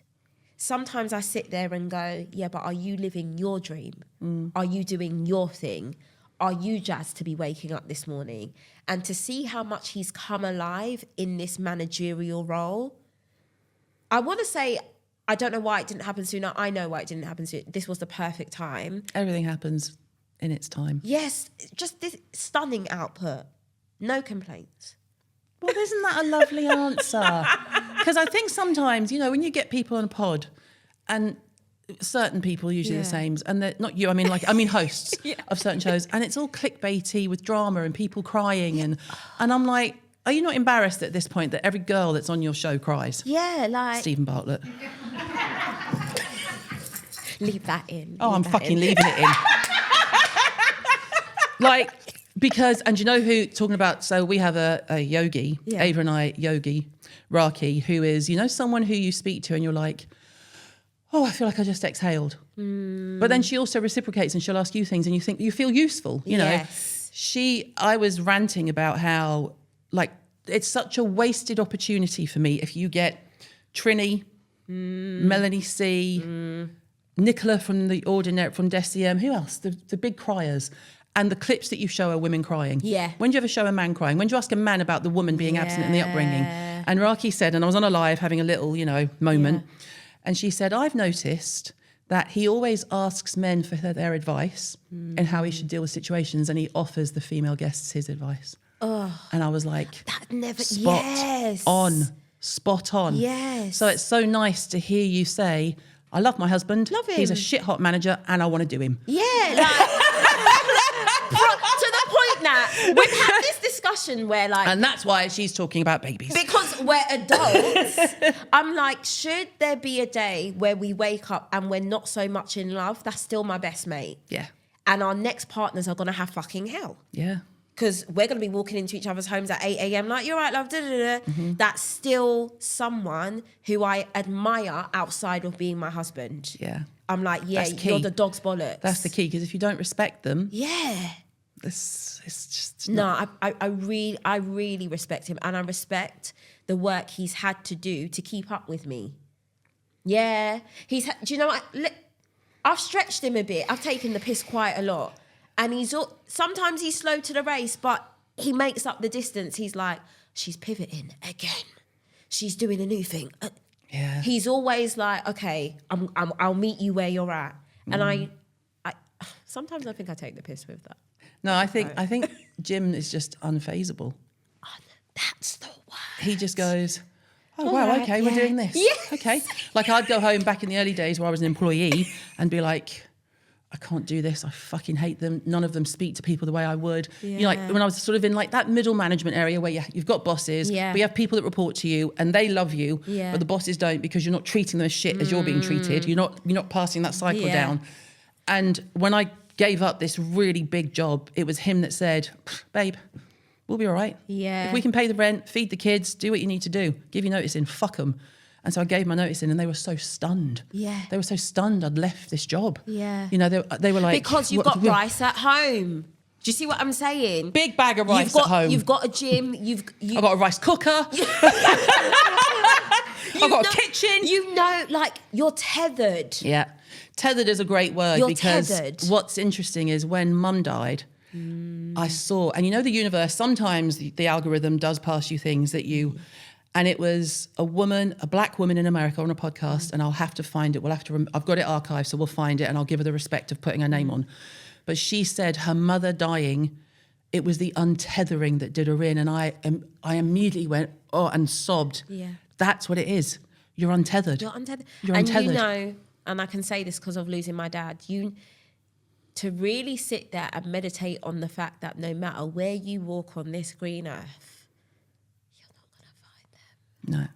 sometimes I sit there and go, yeah, but are you living your dream? Are you doing your thing? Are you jazzed to be waking up this morning? And to see how much he's come alive in this managerial role, I want to say, I don't know why it didn't happen sooner. I know why it didn't happen sooner. This was the perfect time. Everything happens in its time. Yes, just this stunning output. No complaints. Well, isn't that a lovely answer? Because I think sometimes, you know, when you get people on a pod, and certain people, usually the same, and they're not you, I mean hosts of certain shows, and it's all clickbaity with drama and people crying, and I'm like, are you not embarrassed at this point that every girl that's on your show cries? Yeah, like... Stephen Bartlett. Leave that in. Oh, I'm fucking leaving it in. Like, because, and you know who, talking about, so we have a yogi, Ava and I, yogi, Raki, who is, you know, someone who you speak to and you're like, oh, I feel like I just exhaled. But then she also reciprocates and she'll ask you things and you think, you feel useful, you know. I was ranting about how, like, it's such a wasted opportunity for me if you get Trini, Melanie C, Nicola from The Ordinary, from Deciem, who else? The big criers. And the clips that you show are women crying. Yeah. When do you ever show a man crying? When do you ask a man about the woman being absent in the upbringing? And Raki said, and I was on a live having a little, you know, moment, and she said, I've noticed that he always asks men for their advice and how he should deal with situations, and he offers the female guests his advice. And I was like, that never... spot on. Yes. So it's so nice to hear you say, I love my husband. Love him. He's a shit hot manager and I want to do him. Yeah, like... to the point that we've had this discussion where like... And that's why she's talking about babies. Because we're adults, I'm like, should there be a day where we wake up and we're not so much in love? That's still my best mate. Yeah. And our next partners are going to have fucking hell. Yeah. Because we're going to be walking into each other's homes at 8 a.m. like, you're right, love, da-da-da. That's still someone who I admire outside of being my husband. Yeah. I'm like, yeah, you're the dog's bollocks. That's the key, because if you don't respect them... Yeah. It's just... No, I really respect him, and I respect the work he's had to do to keep up with me. Yeah. Do you know what? I've stretched him a bit. I've taken the piss quite a lot. And sometimes he's slow to the race, but he makes up the distance. He's like, she's pivoting again. she's doing a new thing. Yeah. He's always like, okay, I'll meet you where you're at. And I sometimes I think I take the piss with that. No, I think Jim is just unfazable. That's the word. He just goes, oh, All wow, right, okay, we're yeah. doing this. Yes. Okay. Like I'd go home back in the early days where I was an employee and be like, I can't do this. I fucking hate them. None of them speak to people the way I would. You know, like Yeah. when I was sort of in like that middle management area where you've got bosses, Yeah. but you have people that report to you and they love you, Yeah. but the bosses don't because you're not treating them as shit as you're being treated. You're not passing that cycle Yeah. down. And when I gave up this really big job, it was him that said, babe, we'll be all right. Yeah. If we can pay the rent, feed the kids, do what you need to do, give your notice in, fuck them. And so I gave my notice in and they were so stunned. Yeah. They were so stunned I'd left this job. Yeah. You know, they were like... Because you've "What- got rice at home. Do you see what I'm saying? Big bag of rice You've got, at home. You've got a gym. I've got a rice cooker. I've got a kitchen. You know, like, you're tethered. Yeah. Tethered is a great word You're because tethered. what's interesting is when mum died, I saw, and you know the universe, sometimes the algorithm does pass you things that you... And it was a woman, a black woman in America on a podcast, and I'll have to find it. I've got it archived, so we'll find it, and I'll give her the respect of putting her name on. But she said her mother dying, it was the untethering that did her in, and I immediately went, oh, and sobbed. Yeah. That's what it is. You're untethered. You're untethered. You're and untethered. you know, and I can say this because of losing my dad, to really sit there and meditate on the fact that no matter where you walk on this green earth, No.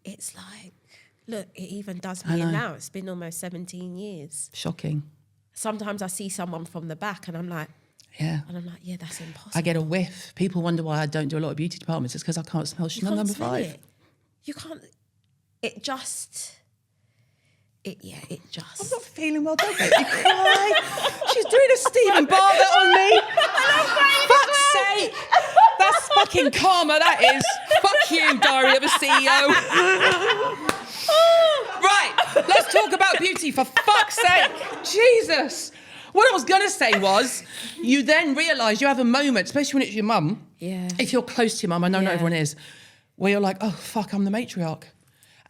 it's like, look, it even does I me know. now. It's been almost 17 years. Shocking. Sometimes I see someone from the back and I'm like, Yeah. yeah, that's impossible. I get a whiff. People wonder why I don't do a lot of beauty departments. It's because I can't smell You Chanel can't number smell 5. it. You can't, it just. I'm not feeling well, don't make me cry. She's doing a Stephen Barber on me. Fuck's sake. That's fucking karma, that is. Fuck you, Diary of a CEO. Right, let's talk about beauty, for fuck's sake. Jesus. What I was going to say was, you then realise you have a moment, especially when it's your mum. Yeah. If you're close to your mum, I know not Yeah. everyone is, where you're like, oh, fuck, I'm the matriarch.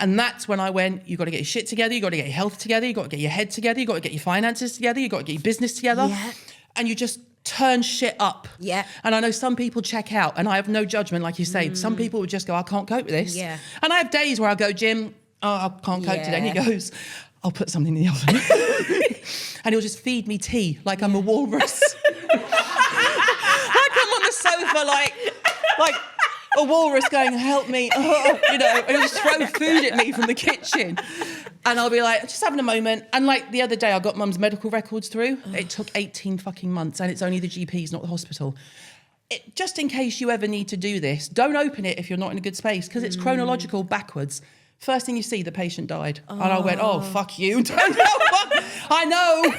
And that's when I went, you got to get your shit together, you got to get your health together, you got to get your head together, you got to get your finances together, you got to get your business together. Yeah. And you just turn shit up. Yeah. And I know some people check out, and I have no judgment, like you say. Some people would just go, I can't cope with this. Yeah. And I have days where I go, Jim, oh, I can't cope today. And he Yeah. goes, I'll put something in the oven. And he'll just feed me tea like I'm a walrus. Like I'm on the sofa, like a walrus going, help me, you know, and he'll just throw food at me from the kitchen. And I'll be like, just having a moment. And like the other day, I got mum's medical records through. It took 18 fucking months, and it's only the GPs, not the hospital. Just in case you ever need to do this, don't open it if you're not in a good space, because it's chronological backwards. First thing you see, the patient died. And I went, oh, fuck you. I know.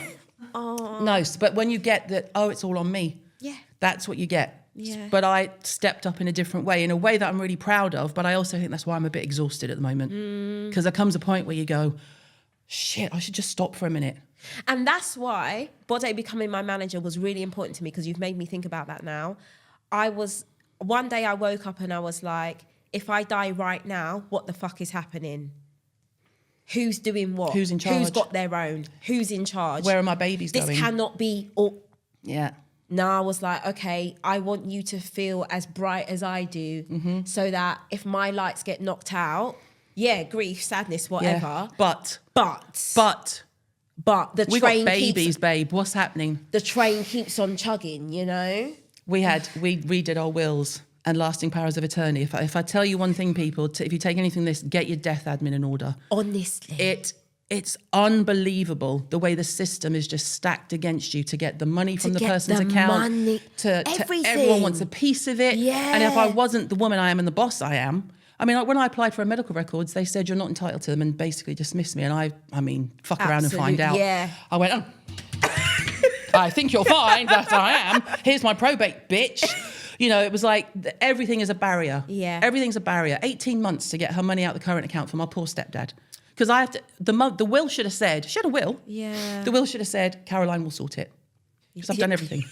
No, but when you get that, oh, it's all on me. Yeah. That's what you get. Yeah. But I stepped up in a different way, in a way that I'm really proud of. But I also think that's why I'm a bit exhausted at the moment. Because there comes a point where you go, shit, I should just stop for a minute. And that's why Bondzie becoming my manager was really important to me, because you've made me think about that now. One day I woke up and I was like, if I die right now, what the fuck is happening? Who's doing what? Who's in charge? Who's got their own? Who's in charge? Where are my babies This going? cannot be all. Yeah. Now I was like, okay, I want you to feel as bright as I do, so that if my lights get knocked out, yeah, grief, sadness, whatever. Yeah. But the we got train babies, keeps, babe. What's happening? the train keeps on chugging, you know? We redid our wills and lasting powers of attorney. If I tell you one thing, people, if you take anything this, get your death admin in order. Honestly. It's unbelievable the way the system is just stacked against you to get the money from the get person's the account. money, To everything. everyone wants a piece of it. Yeah. And if I wasn't the woman I am and the boss I am, I mean, like when I applied for medical records, they said you're not entitled to them and basically dismissed me. And I mean, fuck around and find out. Yeah. I went, oh, I think you'll find that I am. Here's my probate, bitch. You know, it was like everything is a barrier. Yeah. Everything's a barrier. 18 months to get her money out of the current account for my poor stepdad. Because I have to, the will should have said, she had a will. Yeah. The will should have said, Caroline will sort it. Because I've done everything.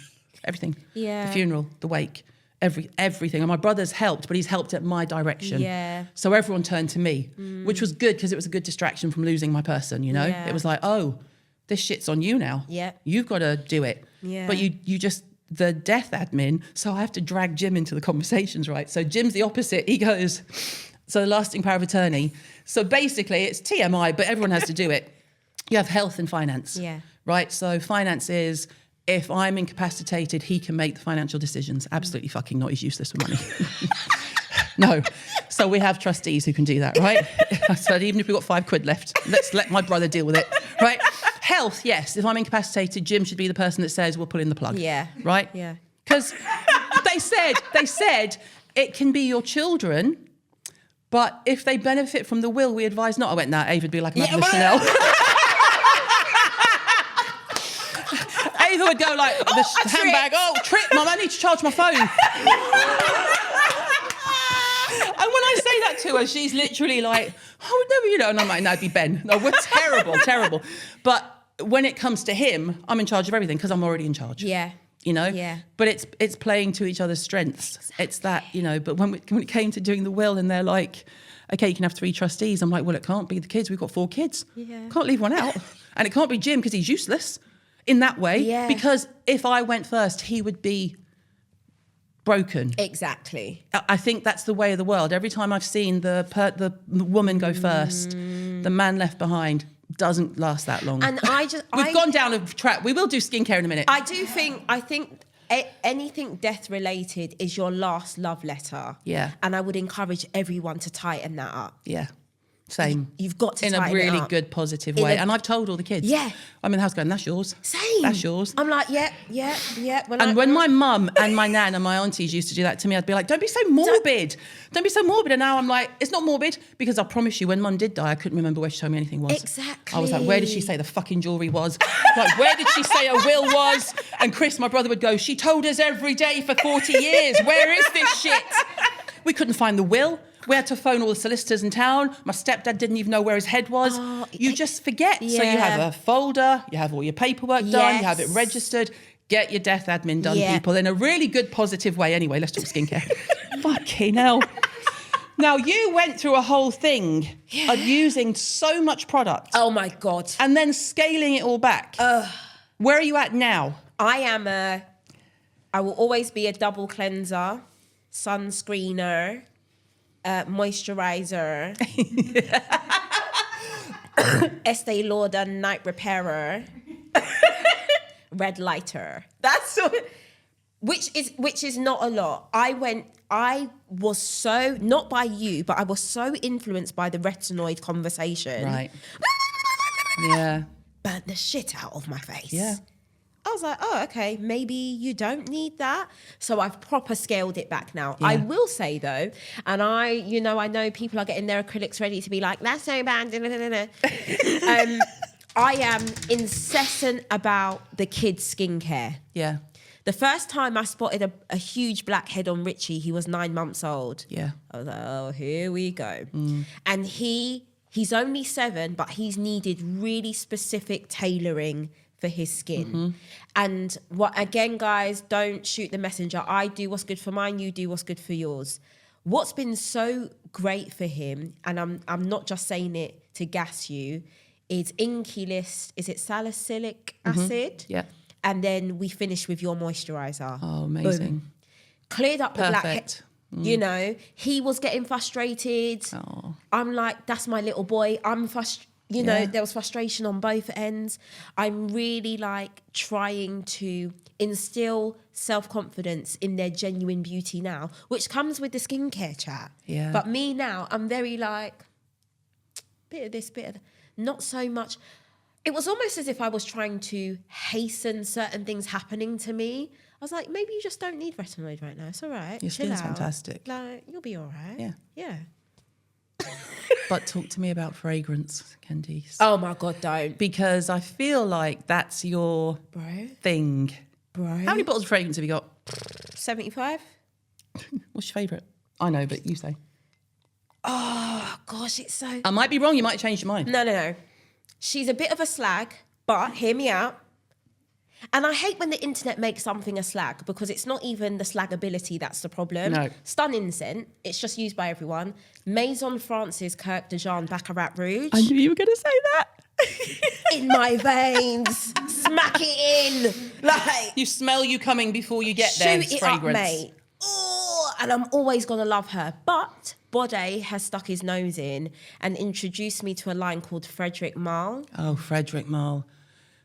Everything. Yeah. The funeral, the wake, everything. And my brother's helped, but he's helped at my direction. Yeah. So everyone turned to me, which was good because it was a good distraction from losing my person, you know? Yeah. It was like, oh, this shit's on you now. Yeah. You've got to do it. Yeah. But you just, the death admin, so I have to drag Jim into the conversations, right? So Jim's the opposite. He goes, so the lasting power of attorney. So basically it's TMI, but everyone has to do it. You have health and finance. Yeah. Right? So finance is, if I'm incapacitated, he can make the financial decisions. Absolutely fucking not. He's useless with money. No. So we have trustees who can do that, right? I said, even if we've got £5 left, let's let my brother deal with it, right? Health, yes. If I'm incapacitated, Jim should be the person that says, we'll pull in the plug. Yeah. Right? Yeah. Because they said it can be your children, but if they benefit from the will, we advise not. I went, nah, Ava would be like a Madame Chanel. Ava would go like, the handbag, Trick, Mum, I need to charge my phone. And when I say that to her, she's literally like, I would never, you know, and I'm like, no, it'd be Ben. No, we're terrible. But when it comes to him, I'm in charge of everything because I'm already in charge. Yeah. You know? Yeah. But it's playing to each other's strengths. Exactly. It's that, you know, but when it came to doing the will and they're like, okay, you can have 3 trustees. I'm like, well, it can't be the kids. We've got 4 kids. Yeah. Can't leave one out. And it can't be Jim because he's useless in that way. Yeah. Because if I went first, he would be broken. Exactly. I think that's the way of the world. Every time I've seen the woman go first, the man left behind doesn't last that long. And we've gone down a track. We will do skincare in a minute. I think anything death related is your last love letter. Yeah. And I would encourage everyone to tighten that up. Yeah. Same. You've got to in tighten a really it up. good, positive way. And I've told all the kids. Yeah. I'm in the house going, that's yours. Same. That's yours. I'm like, yeah. When my mum and my nan and my aunties used to do that to me, I'd be like, don't be so morbid. Don't be so morbid. And now I'm like, it's not morbid because I promise you, when Mum did die, I couldn't remember where she told me anything was. Exactly. I was like, where did she say the fucking jewellery was? Like, where did she say a will was? And Chris, my brother, would go, she told us every day for 40 years. Where is this shit? We couldn't find the will. We had to phone all the solicitors in town. My stepdad didn't even know where his head was. You just forget. Yeah. So you have a folder, you have all your paperwork done, you have it registered. Get your death admin done, people, in a really good, positive way. Anyway, let's talk skincare. Fucking hell. Now, you went through a whole thing of using so much product. Oh, my God. And then scaling it all back. Where are you at now? I will always be a double cleanser, sunscreener, moisturizer, Estee Lauder night repairer, red lighter. That's which is not a lot. I was so, not by you, but I was so influenced by the retinoid conversation. Right. Yeah. Burnt the shit out of my face. Yeah. I was like, oh, okay, maybe you don't need that. So I've proper scaled it back now. Yeah. I will say though, and I know people are getting their acrylics ready to be like, that's so bad. I am incessant about the kids' skincare. Yeah. The first time I spotted a huge blackhead on Richie, he was 9 months old. Yeah. I was like, oh, here we go. And he's only 7, but he's needed really specific tailoring for his skin. And again, guys, don't shoot the messenger. I do what's good for mine, you do what's good for yours. What's been so great for him, and I'm not just saying it to gas you, is Inky List, is it salicylic acid? Yeah. And then we finish with your moisturizer. Oh, amazing. Boom. Cleared up the blackhead. Perfect. You know, he was getting frustrated. Oh. I'm like, that's my little boy. I'm frustrated. You know, there was frustration on both ends. I'm really like trying to instill self-confidence in their genuine beauty now, which comes with the skincare chat. Yeah. But me now, I'm very like, bit of this, bit of that. Not so much. It was almost as if I was trying to hasten certain things happening to me. I was like, maybe you just don't need retinoid right now. It's all right. Your Chill skin's out. fantastic. Like, you'll be all right. Yeah. Yeah. But talk to me about fragrance, Candice. Oh my God, don't. Because I feel like that's your thing. Bro. How many bottles of fragrance have you got? 75? What's your favourite? I know, but you say. Oh, gosh, it's so... I might be wrong. You might change your mind. No. She's a bit of a slag, but hear me out. And I hate when the internet makes something a slag, because it's not even the slagability that's the problem. No. Stunning scent. It's just used by everyone. Maison France's Kirk de Jean Baccarat Rouge. I knew you were going to say that. In my veins. Smack it in. Like, You smell you coming before you get there. shoot it Fragrance. up, mate. Oh, and I'm always going to love her. But Bondzie has stuck his nose in and introduced me to a line called Frederic Malle. Oh, Frederic Malle.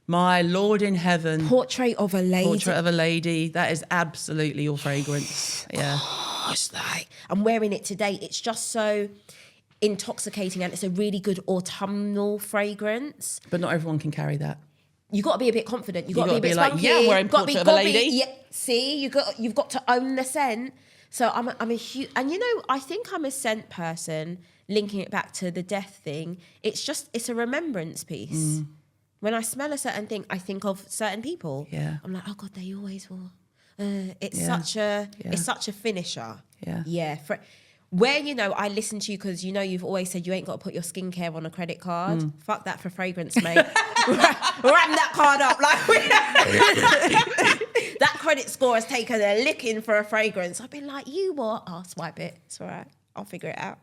My Lord in heaven. Portrait of a Lady. Portrait of a Lady. That is absolutely your fragrance. Yeah. Gosh, like, I'm wearing it today. It's just so intoxicating, and it's a really good autumnal fragrance. But not everyone can carry that. You got to be a bit confident. You got to be a bit like, spunky. yeah, I'm wearing Gotta be- Portrait of a gotta be- Lady. yeah, see, you've got to own the scent. So I'm a huge, and you know, I think I'm a scent person. Linking it back to the death thing, it's a remembrance piece. When I smell a certain thing, I think of certain people. Yeah. I'm like, oh God, they always wore. It's Yeah. such a finisher. Yeah. Yeah. Where, you know, I listen to you because, you know, you've always said you ain't got to put your skincare on a credit card. Fuck that for fragrance, mate. Ram that card up. Like, that credit score has taken a licking for a fragrance. I've been like, you what? I'll swipe it. It's all right. I'll figure it out.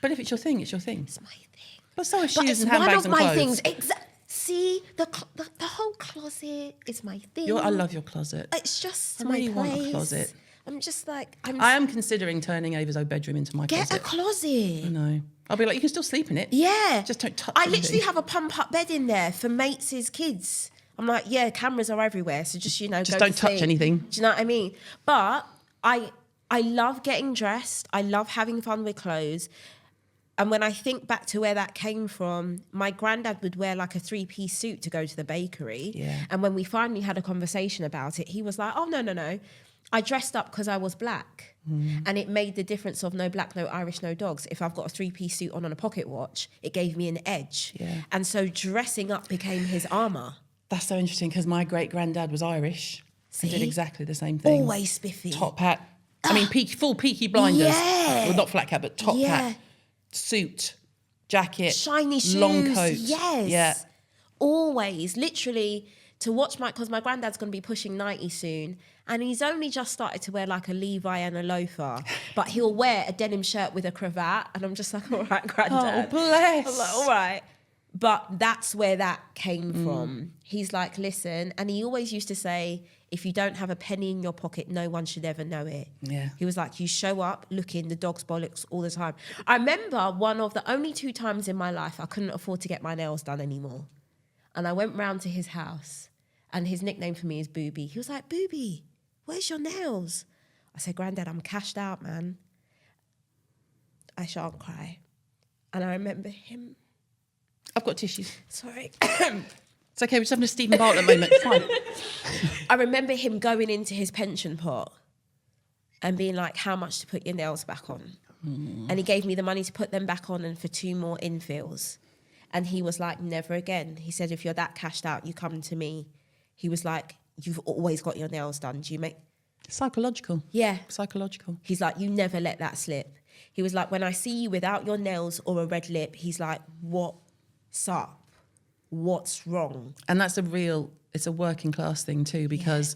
But if it's your thing, it's your thing. It's my thing. But so are But shoes it's and one handbags of and my clothes. things. See, the whole closet is my thing. I love your closet. It's just I my really place. want a closet. I'm just like, I am considering turning Ava's old bedroom into my get closet. a closet. I know. I'll be like, you can still sleep in it. Yeah. Just don't touch I anything. literally have a pump up bed in there for mates' kids. I'm like, yeah, cameras are everywhere. So just, you know, Just go don't to touch sleep. anything. Do you know what I mean? But I love getting dressed. I love having fun with clothes. And when I think back to where that came from, my granddad would wear like a 3-piece suit to go to the bakery. Yeah. And when we finally had a conversation about it, he was like, oh, no. I dressed up because I was black. And it made the difference of no black, no Irish, no dogs. If I've got a 3-piece suit on and a pocket watch, it gave me an edge. Yeah. And so dressing up became his armour. That's so interesting because my great granddad was Irish. He did See? exactly the same thing. Always spiffy. Top hat. I mean, full Peaky Blinders. Yeah. Well, not flat cap, but top Yeah. hat, suit, jacket, Shiny shoes. long coat. Yes. Yeah. Always. Literally, to watch because my granddad's going to be pushing 90 soon. And he's only just started to wear like a Levi and a loafer. But he'll wear a denim shirt with a cravat. And I'm just like, all right, granddad. Oh, bless. I'm like, all right. But that's where that came from. He's like, listen. And he always used to say, if you don't have a penny in your pocket, no one should ever know it. Yeah. He was like, you show up looking the dog's bollocks all the time. I remember one of the only 2 times in my life I couldn't afford to get my nails done anymore. And I went round to his house, and his nickname for me is Booby. He was like, Booby, where's your nails? I said, Granddad, I'm cashed out, man. I shan't cry. And I remember him. I've got tissues. Sorry. It's okay, we're just having a Stephen Bartlett moment. It's fine. I remember him going into his pension pot and being like, how much to put your nails back on? And he gave me the money to put them back on and for 2 more infills. And he was like, never again. He said, if you're that cashed out, you come to me. He was like, you've always got your nails done. Do you make... Psychological. Yeah. Psychological. He's like, you never let that slip. He was like, when I see you without your nails or a red lip, he's like, what's up? What's wrong? And that's it's a working class thing too, because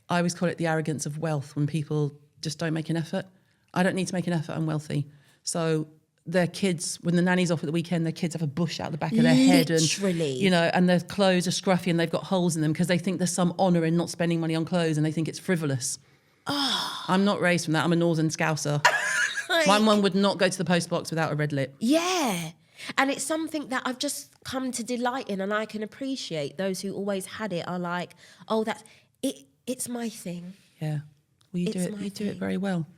I always call it the arrogance of wealth when people just don't make an effort. I don't need to make an effort, I'm wealthy. So their kids, when the nanny's off at the weekend, their kids have a bush out the back of their head Literally. and, and their clothes are scruffy and they've got holes in them because they think there's some honour in not spending money on clothes and they think it's frivolous. Oh. I'm not raised from that. I'm a northern Scouser. My mum would not go to the post box without a red lip. Yeah. And it's something that I've just come to delight in, and I can appreciate those who always had it are like, oh, it's my thing. Yeah. Well, you It's do it. my You do it thing. very well.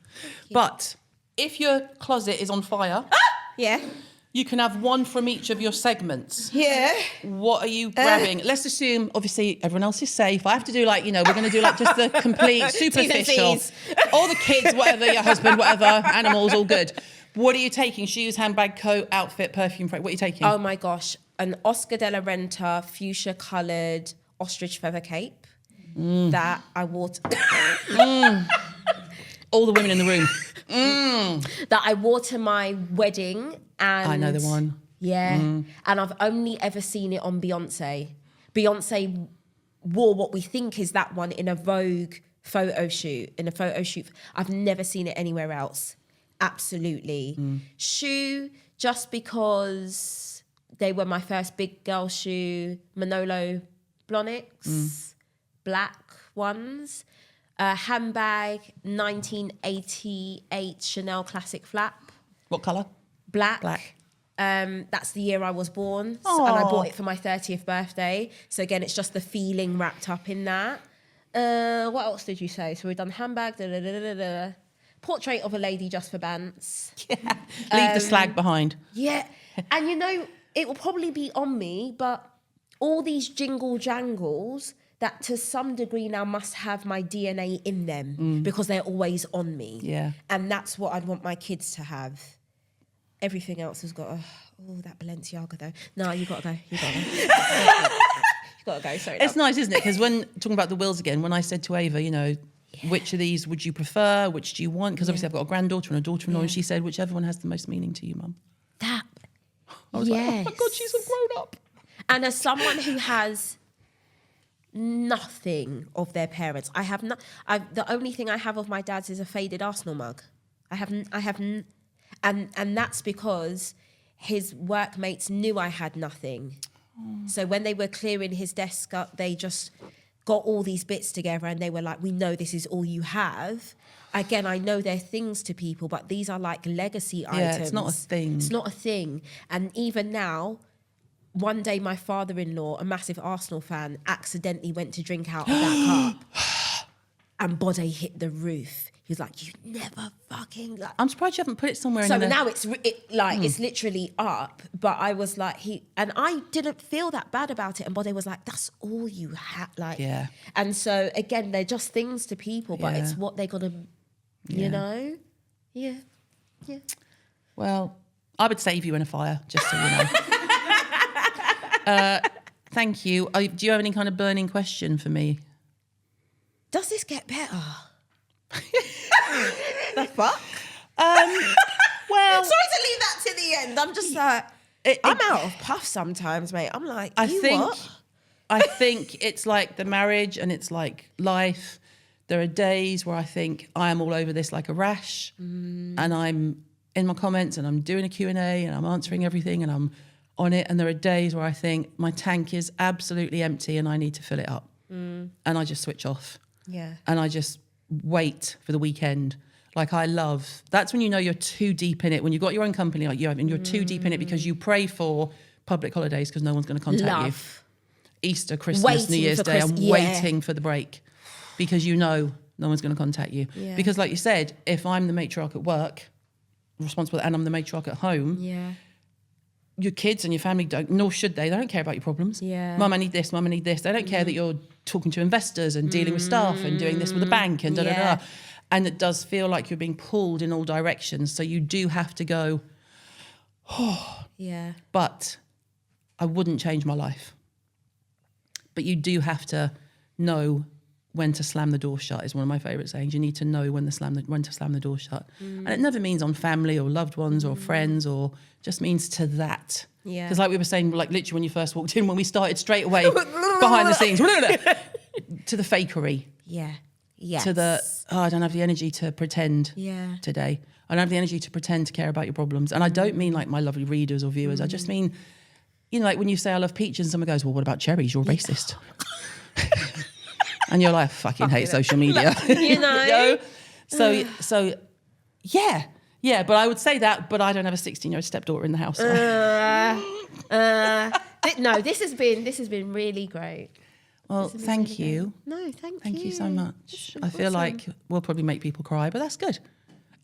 But if your closet is on fire, Yeah. you can have one from each of your segments. Yeah. What are you grabbing? Let's assume, obviously, everyone else is safe. I have to do we're going to do just the complete superficial. T's. All the kids, whatever, your husband, whatever, animals, all good. What are you taking? Shoes, handbag, coat, outfit, perfume, what are you taking? Oh my gosh. An Oscar de la Renta fuchsia coloured ostrich feather cape that I wore All the women in the room. that I wore to my wedding, and I know the one. Yeah. And I've only ever seen it on Beyonce. Beyonce wore what we think is that one in a Vogue photo shoot. I've never seen it anywhere else. Absolutely. Shoe, just because they were my first big girl shoe, Manolo Blahniks, black ones. Handbag, 1988 Chanel Classic Flap. What colour? Black. That's the year I was born. So, and I bought it for my 30th birthday. So again, it's just the feeling wrapped up in that. What else did you say? So we've done handbag, portrait of a lady just for bants. Yeah. Leave the slag behind. Yeah. And you know, it will probably be on me, but all these jingle jangles that to some degree now must have my DNA in them because they're always on me. Yeah. And that's what I'd want my kids to have. Everything else has got that Balenciaga though. No, you gotta go. You gotta go. Sorry. It's nice, isn't it? Because when talking about the wills again, when I said to Ava, you know, which of these would you prefer? Which do you want? Because obviously I've got a granddaughter and a daughter-in-law, and she said, whichever one has the most meaning to you, Mum. That. I was like, oh my God, she's a grown up. And as someone who has nothing of their parents, the only thing I have of my dad's is a faded Arsenal mug. And that's because his workmates knew I had nothing. So when they were clearing his desk up, they just got all these bits together and they were like, we know this is all you have. Again, I know they're things to people, but these are like legacy items. Yeah, it's not a thing. It's not a thing. And even now, one day my father-in-law, a massive Arsenal fan, accidentally went to drink out of that cup and Bondzie hit the roof. He was like, you never fucking... Like. I'm surprised you haven't put it somewhere. So now it's literally up. But I was like, and I didn't feel that bad about it. And Bondzie was like, that's all you had. Like, yeah. And so again, they're just things to people, but it's what they're gonna, you know, yeah. Well, I would save you in a fire, just so you know. Thank you. Do you have any kind of burning question for me? Does this get better? The fuck? Well, sorry to leave that to the end. I'm just like, I'm out of puff sometimes, mate. I'm like, I think it's like the marriage and it's like life. There are days where I think I am all over this like a rash and I'm in my comments and I'm doing a Q&A and I'm answering everything and I'm on it. And there are days where I think my tank is absolutely empty and I need to fill it up. And I just switch off. Yeah. And I just wait for the weekend. Like that's when you know you're too deep in it. When you've got your own company like you have and you're too deep in it because you pray for public holidays because no one's going to contact you. Easter, Christmas, New Year's Day, I'm waiting for the break because you know no one's going to contact you. Yeah. Because like you said, if I'm the matriarch at work, responsible, and I'm the matriarch at home, your kids and your family don't, nor should they don't care about your problems. Yeah. Mum, I need this, Mum, I need this. They don't care that you're talking to investors and dealing with staff and doing this with the bank and da-da-da. And it does feel like you're being pulled in all directions. So you do have to go, but I wouldn't change my life. But you do have to know when to slam the door shut is one of my favourite sayings. You need to know when to slam the door shut. And it never means on family or loved ones or friends or just means to that. Yeah. Because like we were saying, like literally when you first walked in, when we started straight away behind the scenes, to the fakery. Yeah. Yes. To the, I don't have the energy to pretend today. I don't have the energy to pretend to care about your problems. And I don't mean like my lovely readers or viewers. I just mean, you know, like when you say I love peaches and someone goes, well, what about cherries? You're racist. And you're like, I fucking hate social media. You know? So yeah, but I would say that, but I don't have a 16-year-old stepdaughter in the house. So. No, this has been really great. Well, thank you. No, thank you. Thank you so much. I feel like we'll probably make people cry, but that's good.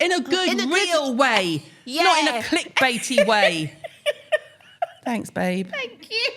In a good, real way. Yeah. Not in a clickbaity way. Thanks, babe. Thank you.